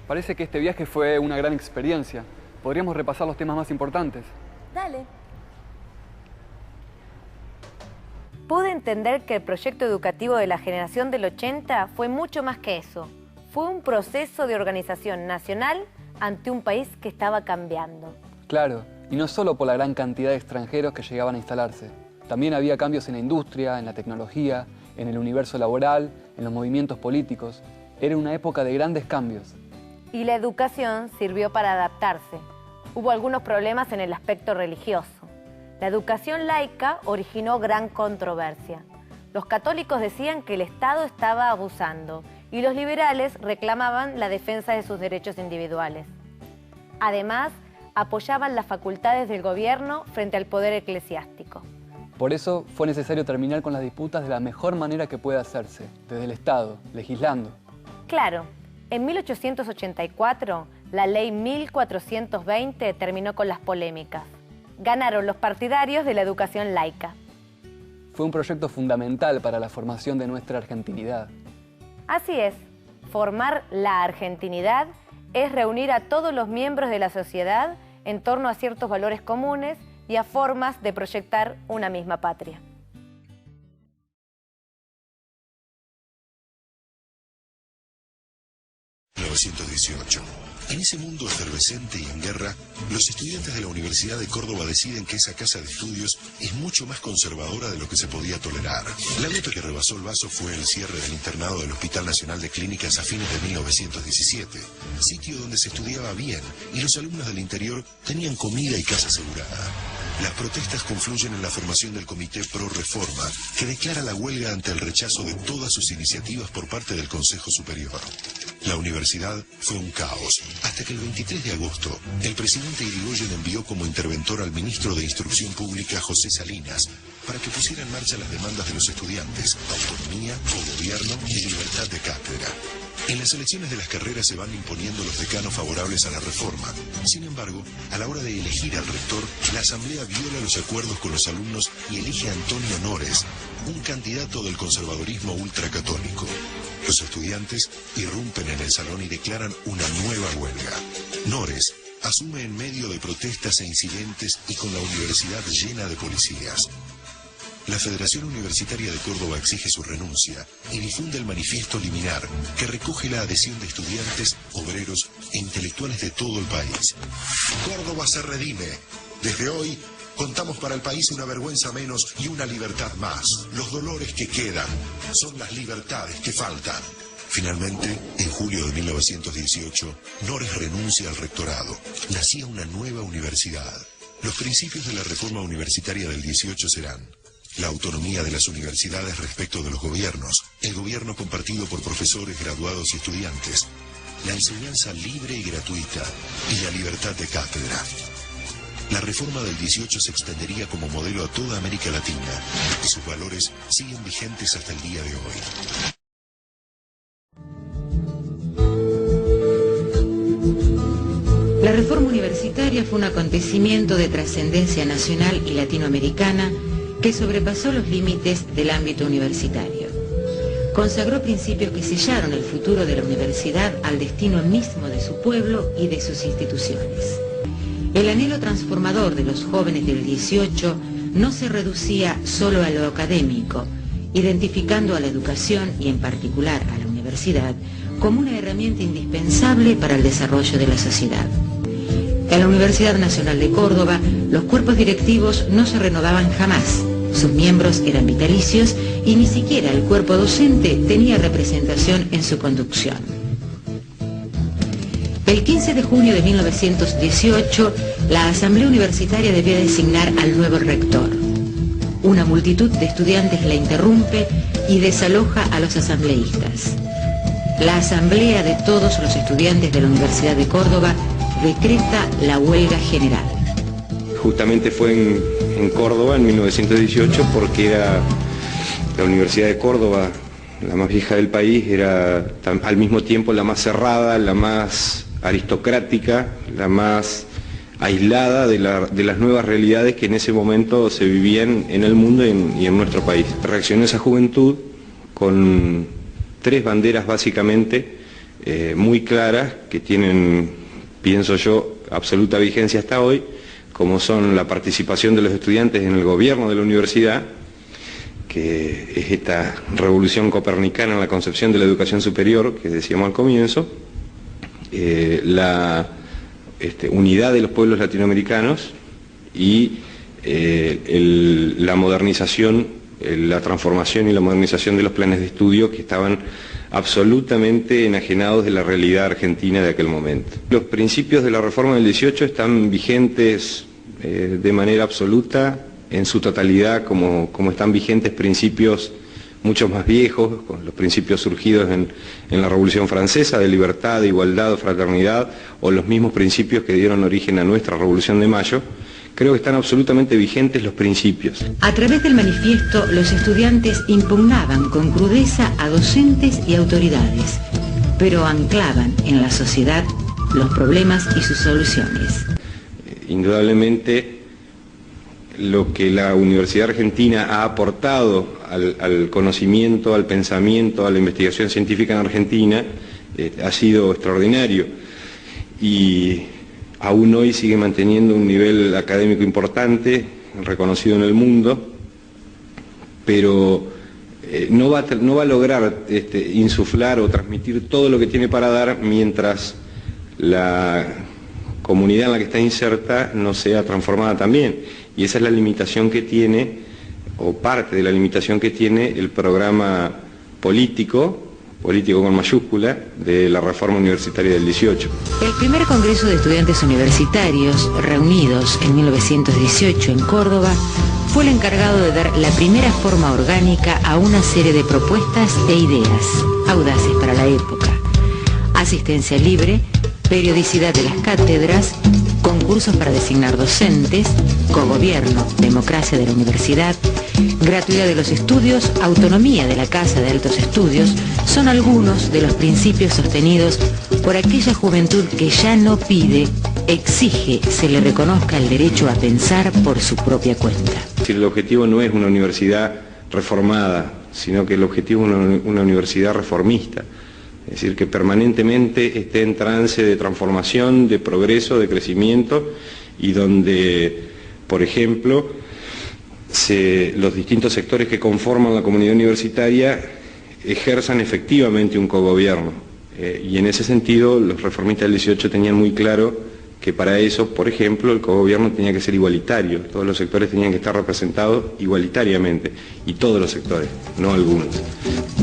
Parece que este viaje fue una gran experiencia. Podríamos repasar los temas más importantes. Dale. Pude entender que el proyecto educativo de la generación del 80 fue mucho más que eso. Fue un proceso de organización nacional ante un país que estaba cambiando. Claro, y no solo por la gran cantidad de extranjeros que llegaban a instalarse. También había cambios en la industria, en la tecnología, en el universo laboral, en los movimientos políticos. Era una época de grandes cambios. Y la educación sirvió para adaptarse. Hubo algunos problemas en el aspecto religioso. La educación laica originó gran controversia. Los católicos decían que el Estado estaba abusando y los liberales reclamaban la defensa de sus derechos individuales. Además, apoyaban las facultades del gobierno frente al poder eclesiástico. Por eso fue necesario terminar con las disputas de la mejor manera que puede hacerse, desde el Estado, legislando. Claro, en 1884, la ley 1420 terminó con las polémicas. Ganaron los partidarios de la educación laica. Fue un proyecto fundamental para la formación de nuestra argentinidad. Así es, formar la argentinidad es reunir a todos los miembros de la sociedad en torno a ciertos valores comunes y a formas de proyectar una misma patria. En ese mundo efervescente y en guerra, los estudiantes de la Universidad de Córdoba deciden que esa casa de estudios es mucho más conservadora de lo que se podía tolerar. La gota que rebasó el vaso fue el cierre del internado del Hospital Nacional de Clínicas a fines de 1917, sitio donde se estudiaba bien y los alumnos del interior tenían comida y casa asegurada. Las protestas confluyen en la formación del Comité Pro Reforma, que declara la huelga ante el rechazo de todas sus iniciativas por parte del Consejo Superior. La universidad fue un caos, hasta que el 23 de agosto, el presidente Irigoyen envió como interventor al ministro de Instrucción Pública, José Salinas, para que pusiera en marcha las demandas de los estudiantes, autonomía, cogobierno y libertad de cátedra. En las elecciones de las carreras se van imponiendo los decanos favorables a la reforma. Sin embargo, a la hora de elegir al rector, la asamblea viola los acuerdos con los alumnos y elige a Antonio Nores, un candidato del conservadurismo ultracatólico. Los estudiantes irrumpen en el salón y declaran una nueva huelga. Nores asume en medio de protestas e incidentes y con la universidad llena de policías. La Federación Universitaria de Córdoba exige su renuncia y difunde el manifiesto liminar que recoge la adhesión de estudiantes, obreros e intelectuales de todo el país. Córdoba se redime. Desde hoy contamos para el país una vergüenza menos y una libertad más. Los dolores que quedan son las libertades que faltan. Finalmente, en julio de 1918, Nores renuncia al rectorado. Nacía una nueva universidad. Los principios de la reforma universitaria del 18 serán: la autonomía de las universidades respecto de los gobiernos, el gobierno compartido por profesores, graduados y estudiantes, la enseñanza libre y gratuita y la libertad de cátedra. La reforma del 18 se extendería como modelo a toda América Latina y sus valores siguen vigentes hasta el día de hoy. La reforma universitaria fue un acontecimiento de trascendencia nacional y latinoamericana que sobrepasó los límites del ámbito universitario. Consagró principios que sellaron el futuro de la universidad al destino mismo de su pueblo y de sus instituciones. El anhelo transformador de los jóvenes del 18 no se reducía solo a lo académico, identificando a la educación y en particular a la universidad como una herramienta indispensable para el desarrollo de la sociedad. En la Universidad Nacional de Córdoba, los cuerpos directivos no se renovaban jamás. Sus miembros eran vitalicios y ni siquiera el cuerpo docente tenía representación en su conducción. El 15 de junio de 1918, la Asamblea Universitaria debía designar al nuevo rector. Una multitud de estudiantes la interrumpe y desaloja a los asambleístas. La Asamblea de todos los estudiantes de la Universidad de Córdoba decreta la huelga general. Justamente fue en Córdoba en 1918 porque era la Universidad de Córdoba, la más vieja del país, era al mismo tiempo la más cerrada, la más aristocrática, la más aislada de las nuevas realidades que en ese momento se vivían en el mundo y en nuestro país. Reaccionó esa juventud con 3 banderas básicamente muy claras que tienen, pienso yo, absoluta vigencia hasta hoy, como son la participación de los estudiantes en el gobierno de la universidad, que es esta revolución copernicana en la concepción de la educación superior que decíamos al comienzo, la unidad de los pueblos latinoamericanos y la modernización, la transformación y la modernización de los planes de estudio que estaban absolutamente enajenados de la realidad argentina de aquel momento. Los principios de la reforma del 18 están vigentes de manera absoluta en su totalidad, como están vigentes principios mucho más viejos, con los principios surgidos en la Revolución Francesa, de libertad, de igualdad, de fraternidad, o los mismos principios que dieron origen a nuestra Revolución de Mayo. Creo que están absolutamente vigentes los principios. A través del manifiesto, los estudiantes impugnaban con crudeza a docentes y autoridades, pero anclaban en la sociedad los problemas y sus soluciones. Indudablemente, lo que la Universidad Argentina ha aportado al conocimiento, al pensamiento, a la investigación científica en Argentina ha sido extraordinario y aún hoy sigue manteniendo un nivel académico importante, reconocido en el mundo, pero no va a lograr insuflar o transmitir todo lo que tiene para dar mientras la comunidad en la que está inserta no sea transformada también. Y esa es la limitación que tiene, o parte de la limitación que tiene el programa político con mayúscula, de la reforma universitaria del 18. El primer Congreso de Estudiantes Universitarios, reunidos en 1918 en Córdoba, fue el encargado de dar la primera forma orgánica a una serie de propuestas e ideas audaces para la época. Asistencia libre, periodicidad de las cátedras, concursos para designar docentes, cogobierno, democracia de la universidad, gratuidad de los estudios, autonomía de la Casa de Altos Estudios, son algunos de los principios sostenidos por aquella juventud que ya no pide, exige se le reconozca el derecho a pensar por su propia cuenta. El objetivo no es una universidad reformada, sino que el objetivo es una universidad reformista. Es decir, que permanentemente esté en trance de transformación, de progreso, de crecimiento, y donde, por ejemplo, los distintos sectores que conforman la comunidad universitaria ejerzan efectivamente un cogobierno. Y en ese sentido, los reformistas del 18 tenían muy claro que para eso, por ejemplo, el cogobierno tenía que ser igualitario, todos los sectores tenían que estar representados igualitariamente, y todos los sectores, no algunos.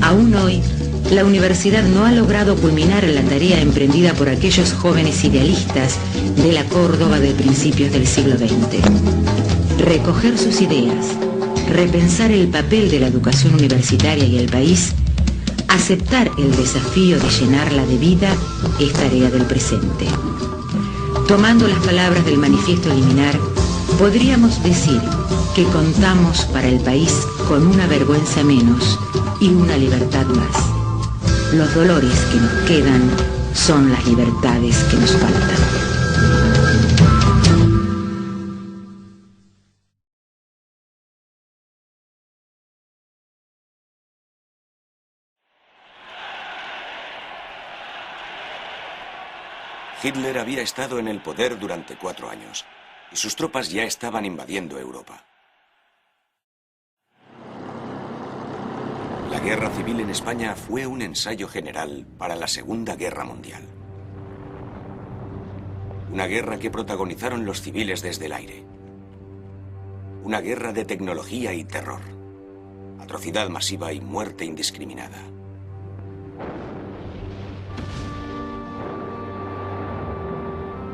Aún hoy, la universidad no ha logrado culminar la tarea emprendida por aquellos jóvenes idealistas de la Córdoba de principios del siglo XX. Recoger sus ideas, repensar el papel de la educación universitaria y el país, aceptar el desafío de llenarla de vida es tarea del presente. Tomando las palabras del manifiesto liminar, podríamos decir que contamos para el país con una vergüenza menos y una libertad más. Los dolores que nos quedan son las libertades que nos faltan. Hitler había estado en el poder durante 4 años y sus tropas ya estaban invadiendo Europa. La guerra civil en España fue un ensayo general para la Segunda Guerra Mundial. Una guerra que protagonizaron los civiles desde el aire. Una guerra de tecnología y terror. Atrocidad masiva y muerte indiscriminada.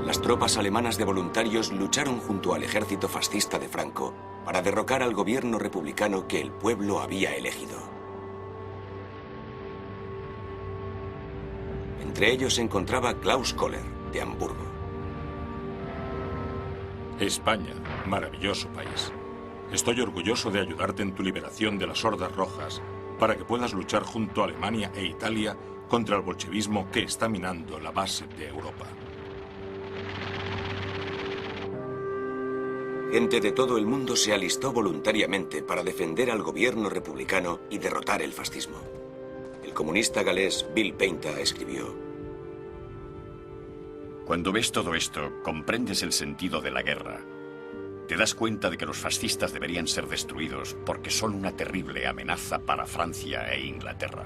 Las tropas alemanas de voluntarios lucharon junto al ejército fascista de Franco para derrocar al gobierno republicano que el pueblo había elegido. Entre ellos se encontraba Klaus Kohler, de Hamburgo. España, maravilloso país. Estoy orgulloso de ayudarte en tu liberación de las hordas rojas para que puedas luchar junto a Alemania e Italia contra el bolchevismo que está minando la base de Europa. Gente de todo el mundo se alistó voluntariamente para defender al gobierno republicano y derrotar el fascismo. El comunista galés Bill Painter escribió: Cuando ves todo esto, comprendes el sentido de la guerra. Te das cuenta de que los fascistas deberían ser destruidos porque son una terrible amenaza para Francia e Inglaterra.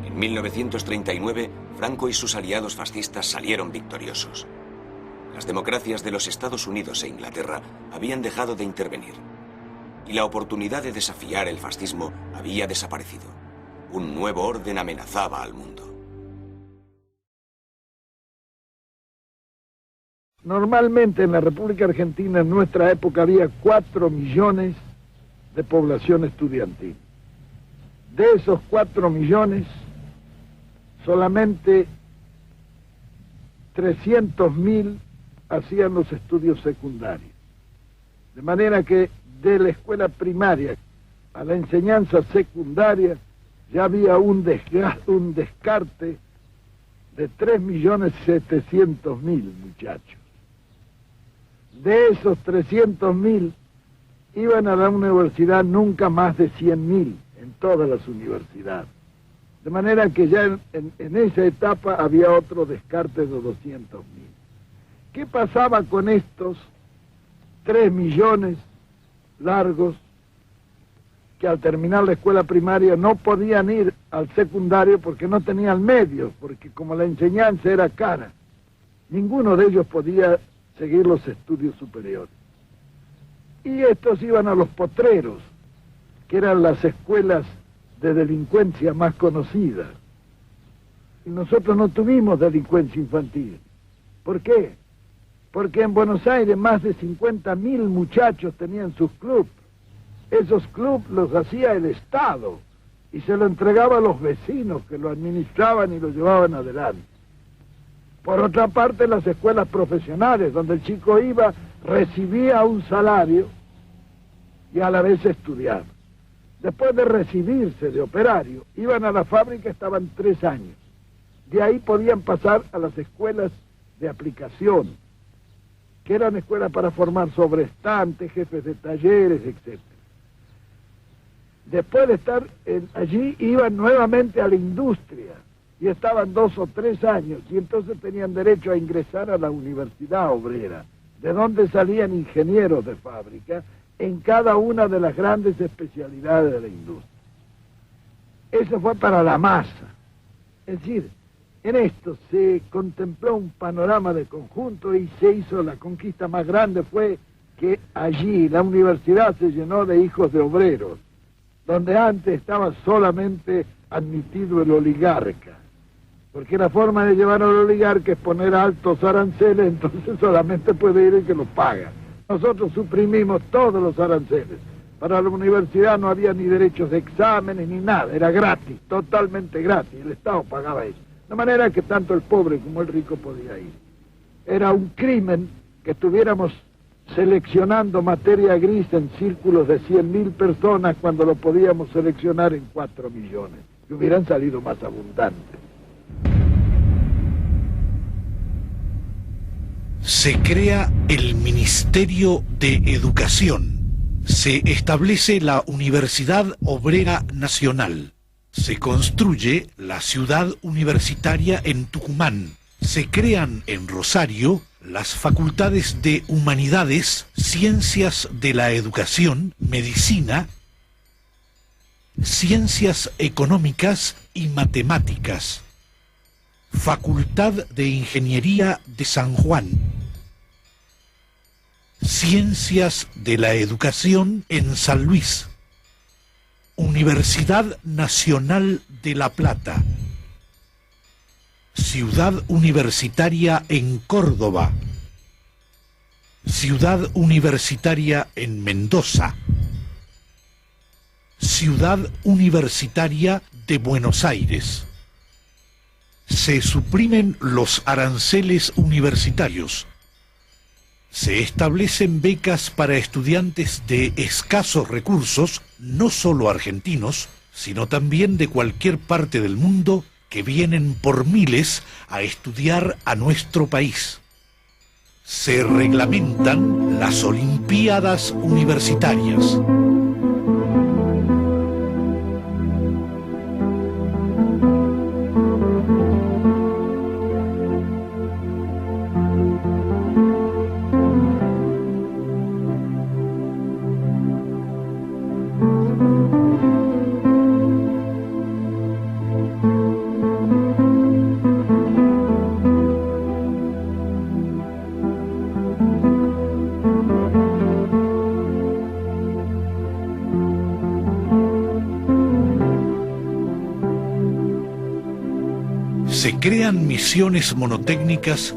En 1939, Franco y sus aliados fascistas salieron victoriosos. Las democracias de los Estados Unidos e Inglaterra habían dejado de intervenir. Y la oportunidad de desafiar el fascismo había desaparecido. Un nuevo orden amenazaba al mundo. Normalmente en la República Argentina en nuestra época había 4 millones de población estudiantil. De esos 4 millones, solamente 300.000 hacían los estudios secundarios. De manera que de la escuela primaria a la enseñanza secundaria ya había un descarte de 3.700.000 muchachos. De esos 300.000 iban a la universidad nunca más de 100.000 en todas las universidades. De manera que ya en esa etapa había otro descarte de 200.000. ¿Qué pasaba con estos 3 millones largos que al terminar la escuela primaria no podían ir al secundario porque no tenían medios, porque como la enseñanza era cara, ninguno de ellos podía seguir los estudios superiores? Y estos iban a los potreros, que eran las escuelas de delincuencia más conocidas. Y nosotros no tuvimos delincuencia infantil. ¿Por qué? Porque en Buenos Aires más de 50.000 muchachos tenían sus clubes. Esos clubes los hacía el Estado y se lo entregaba a los vecinos que lo administraban y lo llevaban adelante. Por otra parte, las escuelas profesionales, donde el chico iba, recibía un salario y a la vez estudiaba. Después de recibirse de operario, iban a la fábrica, estaban 3 años. De ahí podían pasar a las escuelas de aplicación, que eran escuelas para formar sobrestantes, jefes de talleres, etc. Después de estar allí, iban nuevamente a la industria, y estaban 2 o 3 años, y entonces tenían derecho a ingresar a la universidad obrera, de donde salían ingenieros de fábrica en cada una de las grandes especialidades de la industria. Eso fue para la masa. Es decir, en esto se contempló un panorama de conjunto y se hizo la conquista más grande, fue que allí la universidad se llenó de hijos de obreros, donde antes estaba solamente admitido el oligarca, porque la forma de llevar al oligarca es poner altos aranceles, entonces solamente puede ir el que los paga. Nosotros suprimimos todos los aranceles. Para la universidad no había ni derechos de exámenes ni nada, era gratis, totalmente gratis, el Estado pagaba eso. De manera que tanto el pobre como el rico podía ir. Era un crimen que estuviéramos seleccionando materia gris en círculos de 100.000 personas cuando lo podíamos seleccionar en 4 millones, que hubieran salido más abundantes. Se crea el Ministerio de Educación. Se establece la Universidad Obrera Nacional. Se construye la ciudad universitaria en Tucumán. Se crean en Rosario las facultades de Humanidades, Ciencias de la Educación, Medicina, Ciencias Económicas y Matemáticas. Facultad de Ingeniería de San Juan. Ciencias de la Educación en San Luis. Universidad Nacional de La Plata. Ciudad Universitaria en Córdoba. Ciudad Universitaria en Mendoza. Ciudad Universitaria de Buenos Aires. Se suprimen los aranceles universitarios. Se establecen becas para estudiantes de escasos recursos, no solo argentinos, sino también de cualquier parte del mundo, que vienen por miles a estudiar a nuestro país. Se reglamentan las Olimpiadas Universitarias. Se crean misiones monotécnicas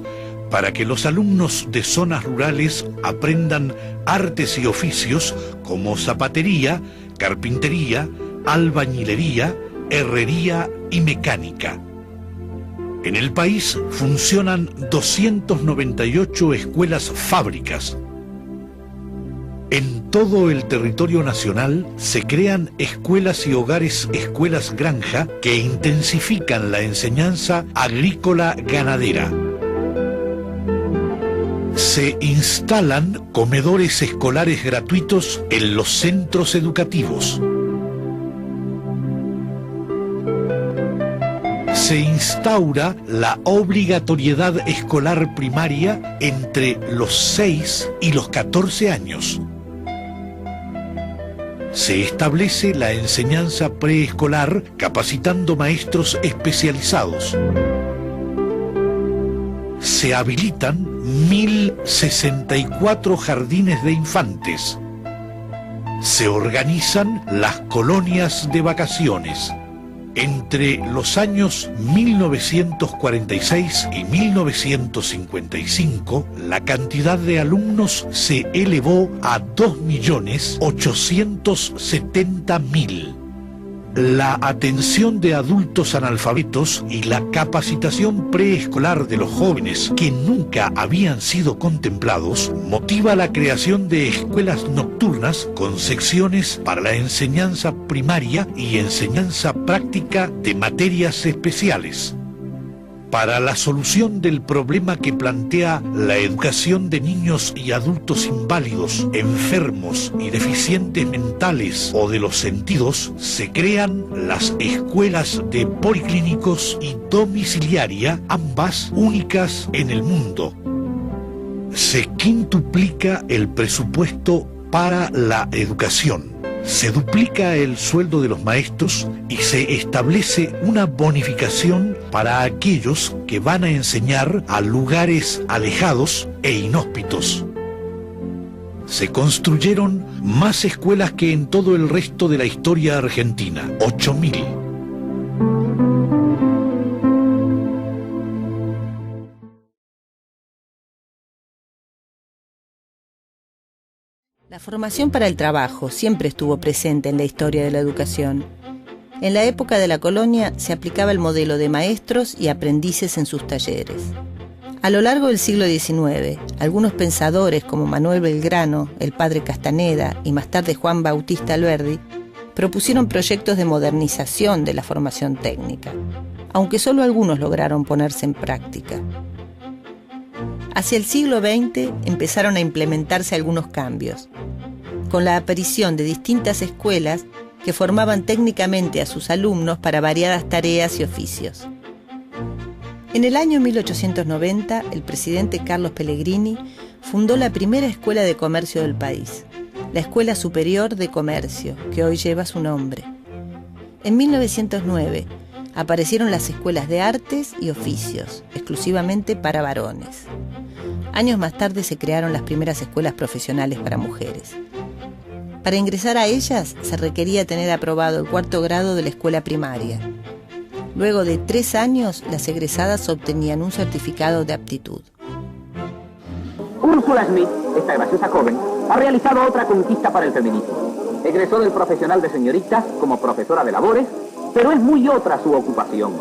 para que los alumnos de zonas rurales aprendan artes y oficios como zapatería, carpintería, albañilería, herrería y mecánica. En el país funcionan 298 escuelas fábricas. En todo el territorio nacional se crean escuelas y hogares, escuelas granja, que intensifican la enseñanza agrícola-ganadera. Se instalan comedores escolares gratuitos en los centros educativos. Se instaura la obligatoriedad escolar primaria entre los 6 y los 14 años. Se establece la enseñanza preescolar capacitando maestros especializados. Se habilitan 1.064 jardines de infantes. Se organizan las colonias de vacaciones. Entre los años 1946 y 1955, la cantidad de alumnos se elevó a 2.870.000. La atención de adultos analfabetos y la capacitación preescolar de los jóvenes que nunca habían sido contemplados motiva la creación de escuelas nocturnas con secciones para la enseñanza primaria y enseñanza práctica de materias especiales. Para la solución del problema que plantea la educación de niños y adultos inválidos, enfermos y deficientes mentales o de los sentidos, se crean las escuelas de policlínicos y domiciliaria, ambas únicas en el mundo. Se quintuplica el presupuesto para la educación. Se duplica el sueldo de los maestros y se establece una bonificación para aquellos que van a enseñar a lugares alejados e inhóspitos. Se construyeron más escuelas que en todo el resto de la historia argentina, 8.000. La formación para el trabajo siempre estuvo presente en la historia de la educación. En la época de la colonia se aplicaba el modelo de maestros y aprendices en sus talleres. A lo largo del siglo XIX, algunos pensadores como Manuel Belgrano, el padre Castaneda y más tarde Juan Bautista Alberdi propusieron proyectos de modernización de la formación técnica, aunque solo algunos lograron ponerse en práctica. Hacia el siglo XX empezaron a implementarse algunos cambios. Con la aparición de distintas escuelas, que formaban técnicamente a sus alumnos para variadas tareas y oficios. En el año 1890, el presidente Carlos Pellegrini fundó la primera escuela de comercio del país, la Escuela Superior de Comercio, que hoy lleva su nombre. En 1909 aparecieron las escuelas de artes y oficios, exclusivamente para varones. Años más tarde se crearon las primeras escuelas profesionales para mujeres. Para ingresar a ellas se requería tener aprobado el 4º grado de la escuela primaria. Luego de 3 años, las egresadas obtenían un certificado de aptitud. Úrsula Smith, esta graciosa joven, ha realizado otra conquista para el feminismo. Egresó del profesional de señoritas como profesora de labores, pero es muy otra su ocupación.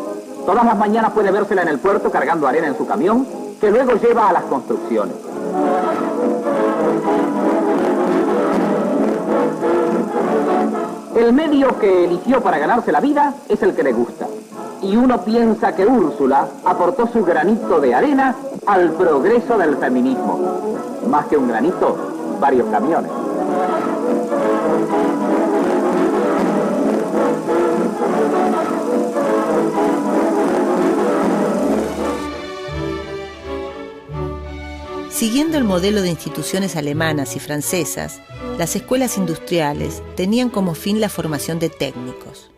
Todas las mañanas puede vérsela en el puerto cargando arena en su camión, que luego lleva a las construcciones. El medio que eligió para ganarse la vida es el que le gusta. Y uno piensa que Úrsula aportó su granito de arena al progreso del feminismo. Más que un granito, varios camiones. Siguiendo el modelo de instituciones alemanas y francesas, las escuelas industriales tenían como fin la formación de técnicos.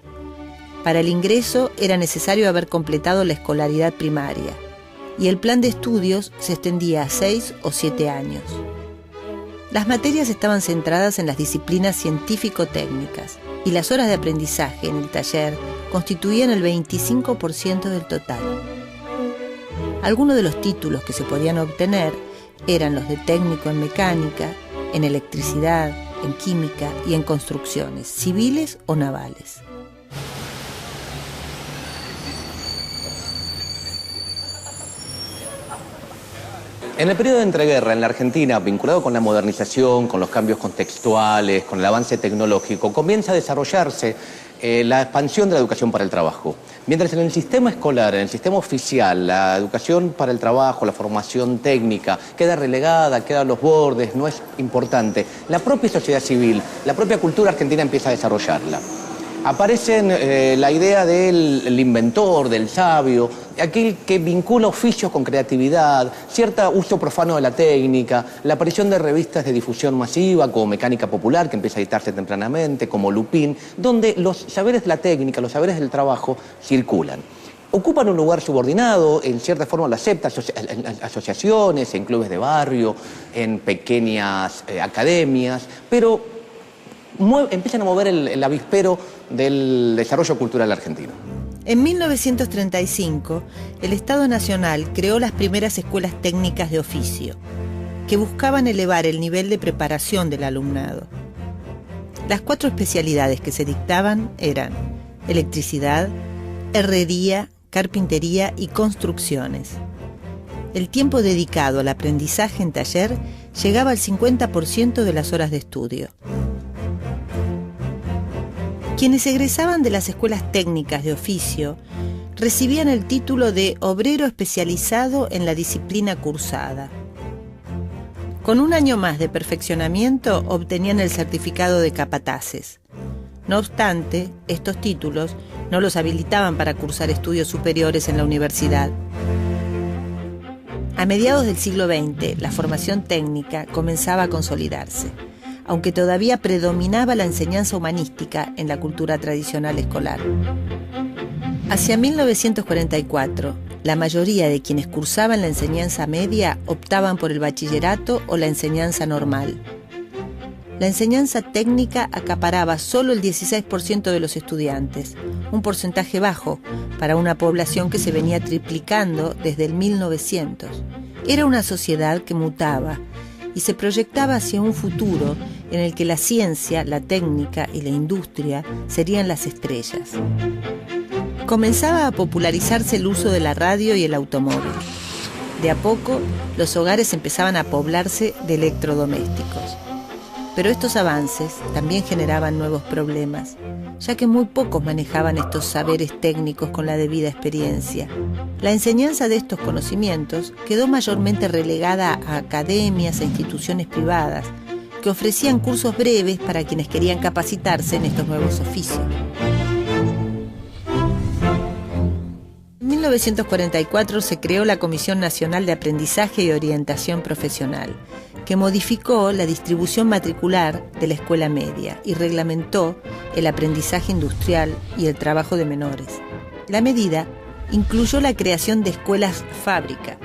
Para el ingreso era necesario haber completado la escolaridad primaria, y el plan de estudios se extendía a 6 o 7 años. Las materias estaban centradas en las disciplinas científico-técnicas, y las horas de aprendizaje en el taller constituían el 25% del total. Algunos de los títulos que se podían obtener eran los de técnico en mecánica, en electricidad, en química y en construcciones, civiles o navales. En el periodo de entreguerra en la Argentina, vinculado con la modernización, con los cambios contextuales, con el avance tecnológico, comienza a desarrollarse la expansión de la educación para el trabajo. Mientras en el sistema escolar, en el sistema oficial, la educación para el trabajo, la formación técnica, queda relegada, queda a los bordes, no es importante. La propia sociedad civil, la propia cultura argentina empieza a desarrollarla. Aparece la idea del inventor, del sabio, aquel que vincula oficios con creatividad, cierto uso profano de la técnica, la aparición de revistas de difusión masiva como Mecánica Popular, que empieza a editarse tempranamente, como Lupin, donde los saberes de la técnica, los saberes del trabajo circulan. Ocupan un lugar subordinado, en cierta forma lo aceptan en asociaciones, en clubes de barrio, en pequeñas academias, pero empiezan a mover el avispero del desarrollo cultural argentino. En 1935, el Estado Nacional creó las primeras escuelas técnicas de oficio, que buscaban elevar el nivel de preparación del alumnado. Las 4 especialidades que se dictaban eran electricidad, herrería, carpintería y construcciones. El tiempo dedicado al aprendizaje en taller llegaba al 50% de las horas de estudio. Quienes egresaban de las escuelas técnicas de oficio recibían el título de obrero especializado en la disciplina cursada. Con un año más de perfeccionamiento obtenían el certificado de capataces. No obstante, estos títulos no los habilitaban para cursar estudios superiores en la universidad. A mediados del siglo XX, la formación técnica comenzaba a consolidarse, aunque todavía predominaba la enseñanza humanística en la cultura tradicional escolar. Hacia 1944, la mayoría de quienes cursaban la enseñanza media optaban por el bachillerato o la enseñanza normal. La enseñanza técnica acaparaba solo el 16% de los estudiantes, un porcentaje bajo para una población que se venía triplicando desde el 1900. Era una sociedad que mutaba y se proyectaba hacia un futuro en el que la ciencia, la técnica y la industria serían las estrellas. Comenzaba a popularizarse el uso de la radio y el automóvil. De a poco, los hogares empezaban a poblarse de electrodomésticos. Pero estos avances también generaban nuevos problemas, ya que muy pocos manejaban estos saberes técnicos con la debida experiencia. La enseñanza de estos conocimientos quedó mayormente relegada a academias e instituciones privadas, que que ofrecían cursos breves para quienes querían capacitarse en estos nuevos oficios. En 1944 se creó la Comisión Nacional de Aprendizaje y Orientación Profesional, que modificó la distribución matricular de la escuela media y reglamentó el aprendizaje industrial y el trabajo de menores. La medida incluyó la creación de escuelas fábrica.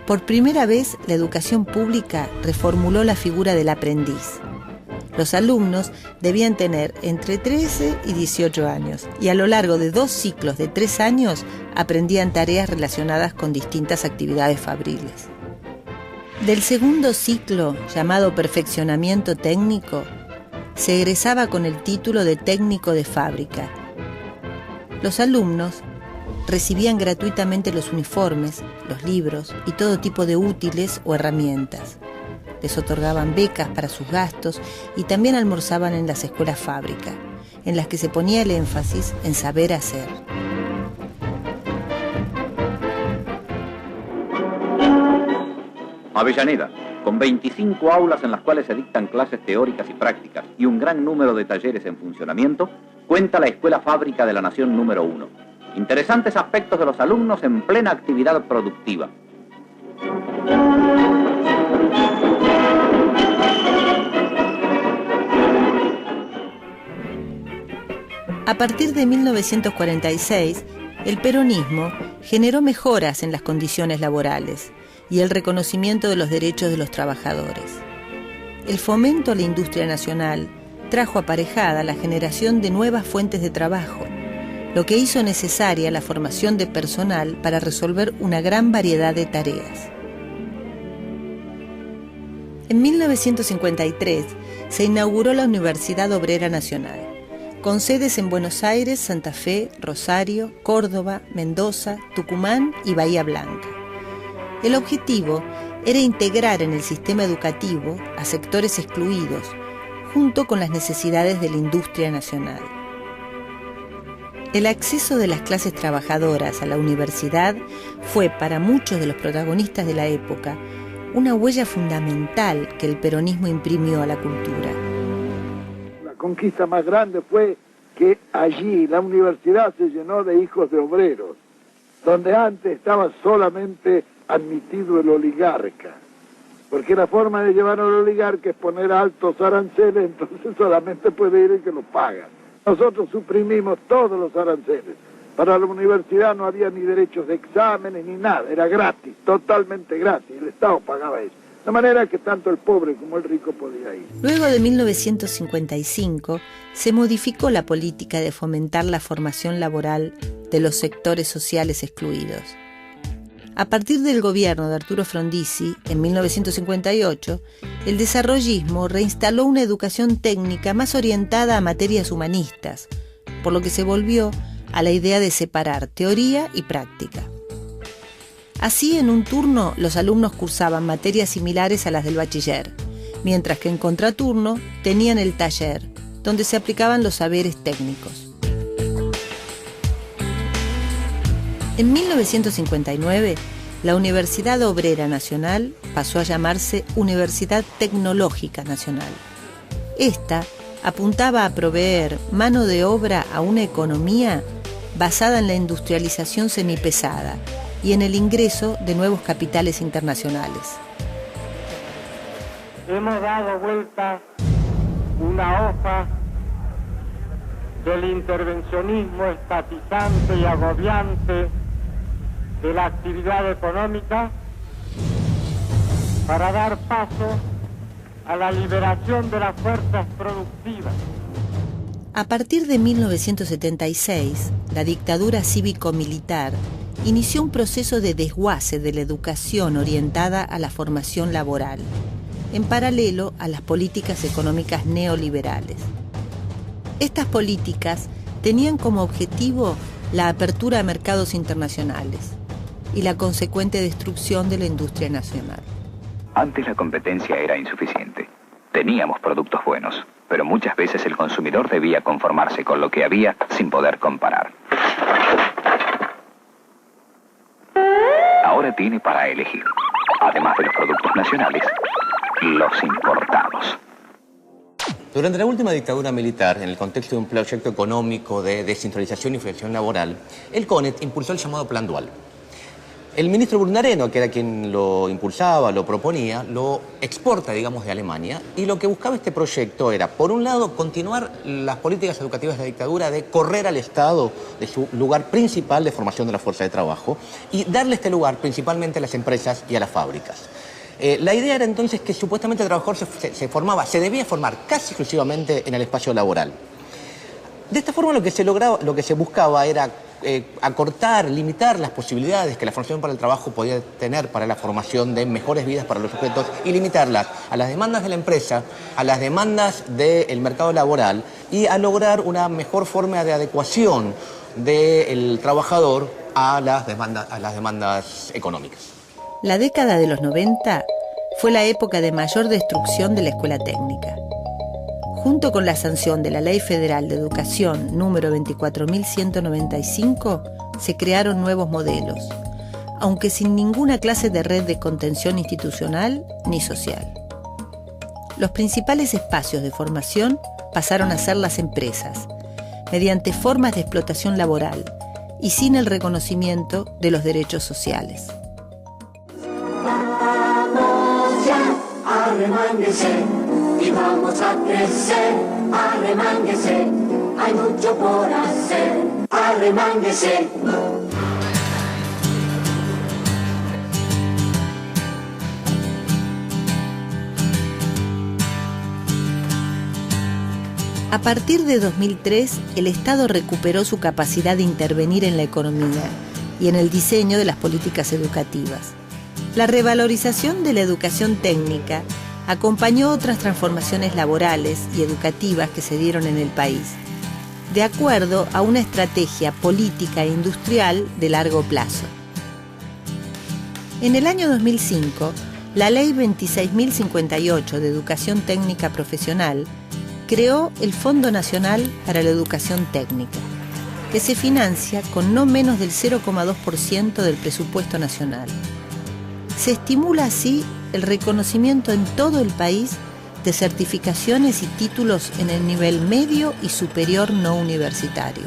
Por primera vez, la educación pública reformuló la figura del aprendiz. Los alumnos debían tener entre 13 y 18 años y a lo largo de 2 ciclos de 3 años aprendían tareas relacionadas con distintas actividades fabriles. Del segundo ciclo, llamado perfeccionamiento técnico, se egresaba con el título de técnico de fábrica. Los alumnos recibían gratuitamente los uniformes, los libros y todo tipo de útiles o herramientas. Les otorgaban becas para sus gastos y también almorzaban en las escuelas fábrica, en las que se ponía el énfasis en saber hacer. Avellaneda, con 25 aulas en las cuales se dictan clases teóricas y prácticas y un gran número de talleres en funcionamiento, cuenta la Escuela Fábrica de la Nación número 1. Interesantes aspectos de los alumnos en plena actividad productiva. A partir de 1946, el peronismo generó mejoras en las condiciones laborales y el reconocimiento de los derechos de los trabajadores. El fomento a la industria nacional trajo aparejada la generación de nuevas fuentes de trabajo, lo que hizo necesaria la formación de personal para resolver una gran variedad de tareas. En 1953 se inauguró la Universidad Obrera Nacional, con sedes en Buenos Aires, Santa Fe, Rosario, Córdoba, Mendoza, Tucumán y Bahía Blanca. El objetivo era integrar en el sistema educativo a sectores excluidos, junto con las necesidades de la industria nacional. El acceso de las clases trabajadoras a la universidad fue para muchos de los protagonistas de la época una huella fundamental que el peronismo imprimió a la cultura. La conquista más grande fue que allí la universidad se llenó de hijos de obreros, donde antes estaba solamente admitido el oligarca, porque la forma de llevar al oligarca es poner altos aranceles, entonces solamente puede ir el que lo paga. Nosotros suprimimos todos los aranceles. Para la universidad no había ni derechos de exámenes ni nada, era gratis, totalmente gratis, el Estado pagaba eso. De manera que tanto el pobre como el rico podía ir. Luego de 1955 se modificó la política de fomentar la formación laboral de los sectores sociales excluidos. A partir del gobierno de Arturo Frondizi, en 1958, el desarrollismo reinstaló una educación técnica más orientada a materias humanistas, por lo que se volvió a la idea de separar teoría y práctica. Así, en un turno, los alumnos cursaban materias similares a las del bachiller, mientras que en contraturno tenían el taller, donde se aplicaban los saberes técnicos. En 1959, la Universidad Obrera Nacional pasó a llamarse Universidad Tecnológica Nacional. Esta apuntaba a proveer mano de obra a una economía basada en la industrialización semipesada y en el ingreso de nuevos capitales internacionales. Hemos dado vuelta una hoja del intervencionismo estatizante y agobiante de la actividad económica para dar paso a la liberación de las fuerzas productivas. A partir de 1976, la dictadura cívico-militar inició un proceso de desguace de la educación orientada a la formación laboral, en paralelo a las políticas económicas neoliberales. Estas políticas tenían como objetivo la apertura a mercados internacionales y la consecuente destrucción de la industria nacional. Antes la competencia era insuficiente. Teníamos productos buenos, pero muchas veces el consumidor debía conformarse con lo que había sin poder comparar. Ahora tiene para elegir, además de los productos nacionales, los importados. Durante la última dictadura militar, en el contexto de un proyecto económico de descentralización y federación laboral, el CONET impulsó el llamado Plan Dual. El ministro Brunareno, que era quien lo impulsaba, lo proponía, lo exporta, digamos, de Alemania, y lo que buscaba este proyecto era, por un lado, continuar las políticas educativas de la dictadura de correr al Estado de su lugar principal de formación de la fuerza de trabajo y darle este lugar principalmente a las empresas y a las fábricas. La idea era entonces que supuestamente el trabajador se debía formar casi exclusivamente en el espacio laboral. De esta forma lo que se buscaba era acortar, limitar las posibilidades que la formación para el trabajo podía tener para la formación de mejores vidas para los sujetos y limitarlas a las demandas de la empresa, a las demandas del mercado laboral y a lograr una mejor forma de adecuación del trabajador a las demandas económicas. La década de los 90 fue la época de mayor destrucción de la escuela técnica. Junto con la sanción de la Ley Federal de Educación número 24.195, se crearon nuevos modelos, aunque sin ninguna clase de red de contención institucional ni social. Los principales espacios de formación pasaron a ser las empresas, mediante formas de explotación laboral y sin el reconocimiento de los derechos sociales. Vamos ya, arremánguese y vamos a crecer, arremánguese, hay mucho por hacer, arremánguese. A partir de 2003, el Estado recuperó su capacidad de intervenir en la economía y en el diseño de las políticas educativas. La revalorización de la educación técnica acompañó otras transformaciones laborales y educativas que se dieron en el país, de acuerdo a una estrategia política e industrial de largo plazo. En el año 2005, la Ley 26.058 de Educación Técnica Profesional creó el Fondo Nacional para la Educación Técnica, que se financia con no menos del 0,2% del presupuesto nacional. Se estimula así el reconocimiento en todo el país de certificaciones y títulos en el nivel medio y superior no universitario.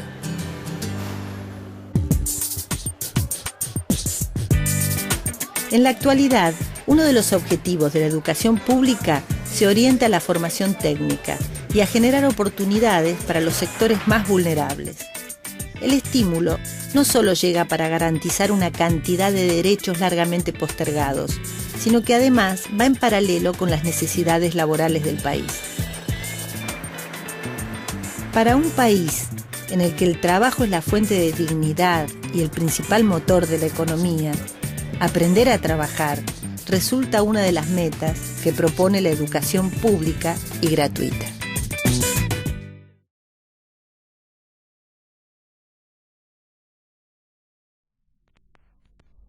En la actualidad, uno de los objetivos de la educación pública se orienta a la formación técnica y a generar oportunidades para los sectores más vulnerables. El estímulo no solo llega para garantizar una cantidad de derechos largamente postergados, sino que además va en paralelo con las necesidades laborales del país. Para un país en el que el trabajo es la fuente de dignidad y el principal motor de la economía, aprender a trabajar resulta una de las metas que propone la educación pública y gratuita.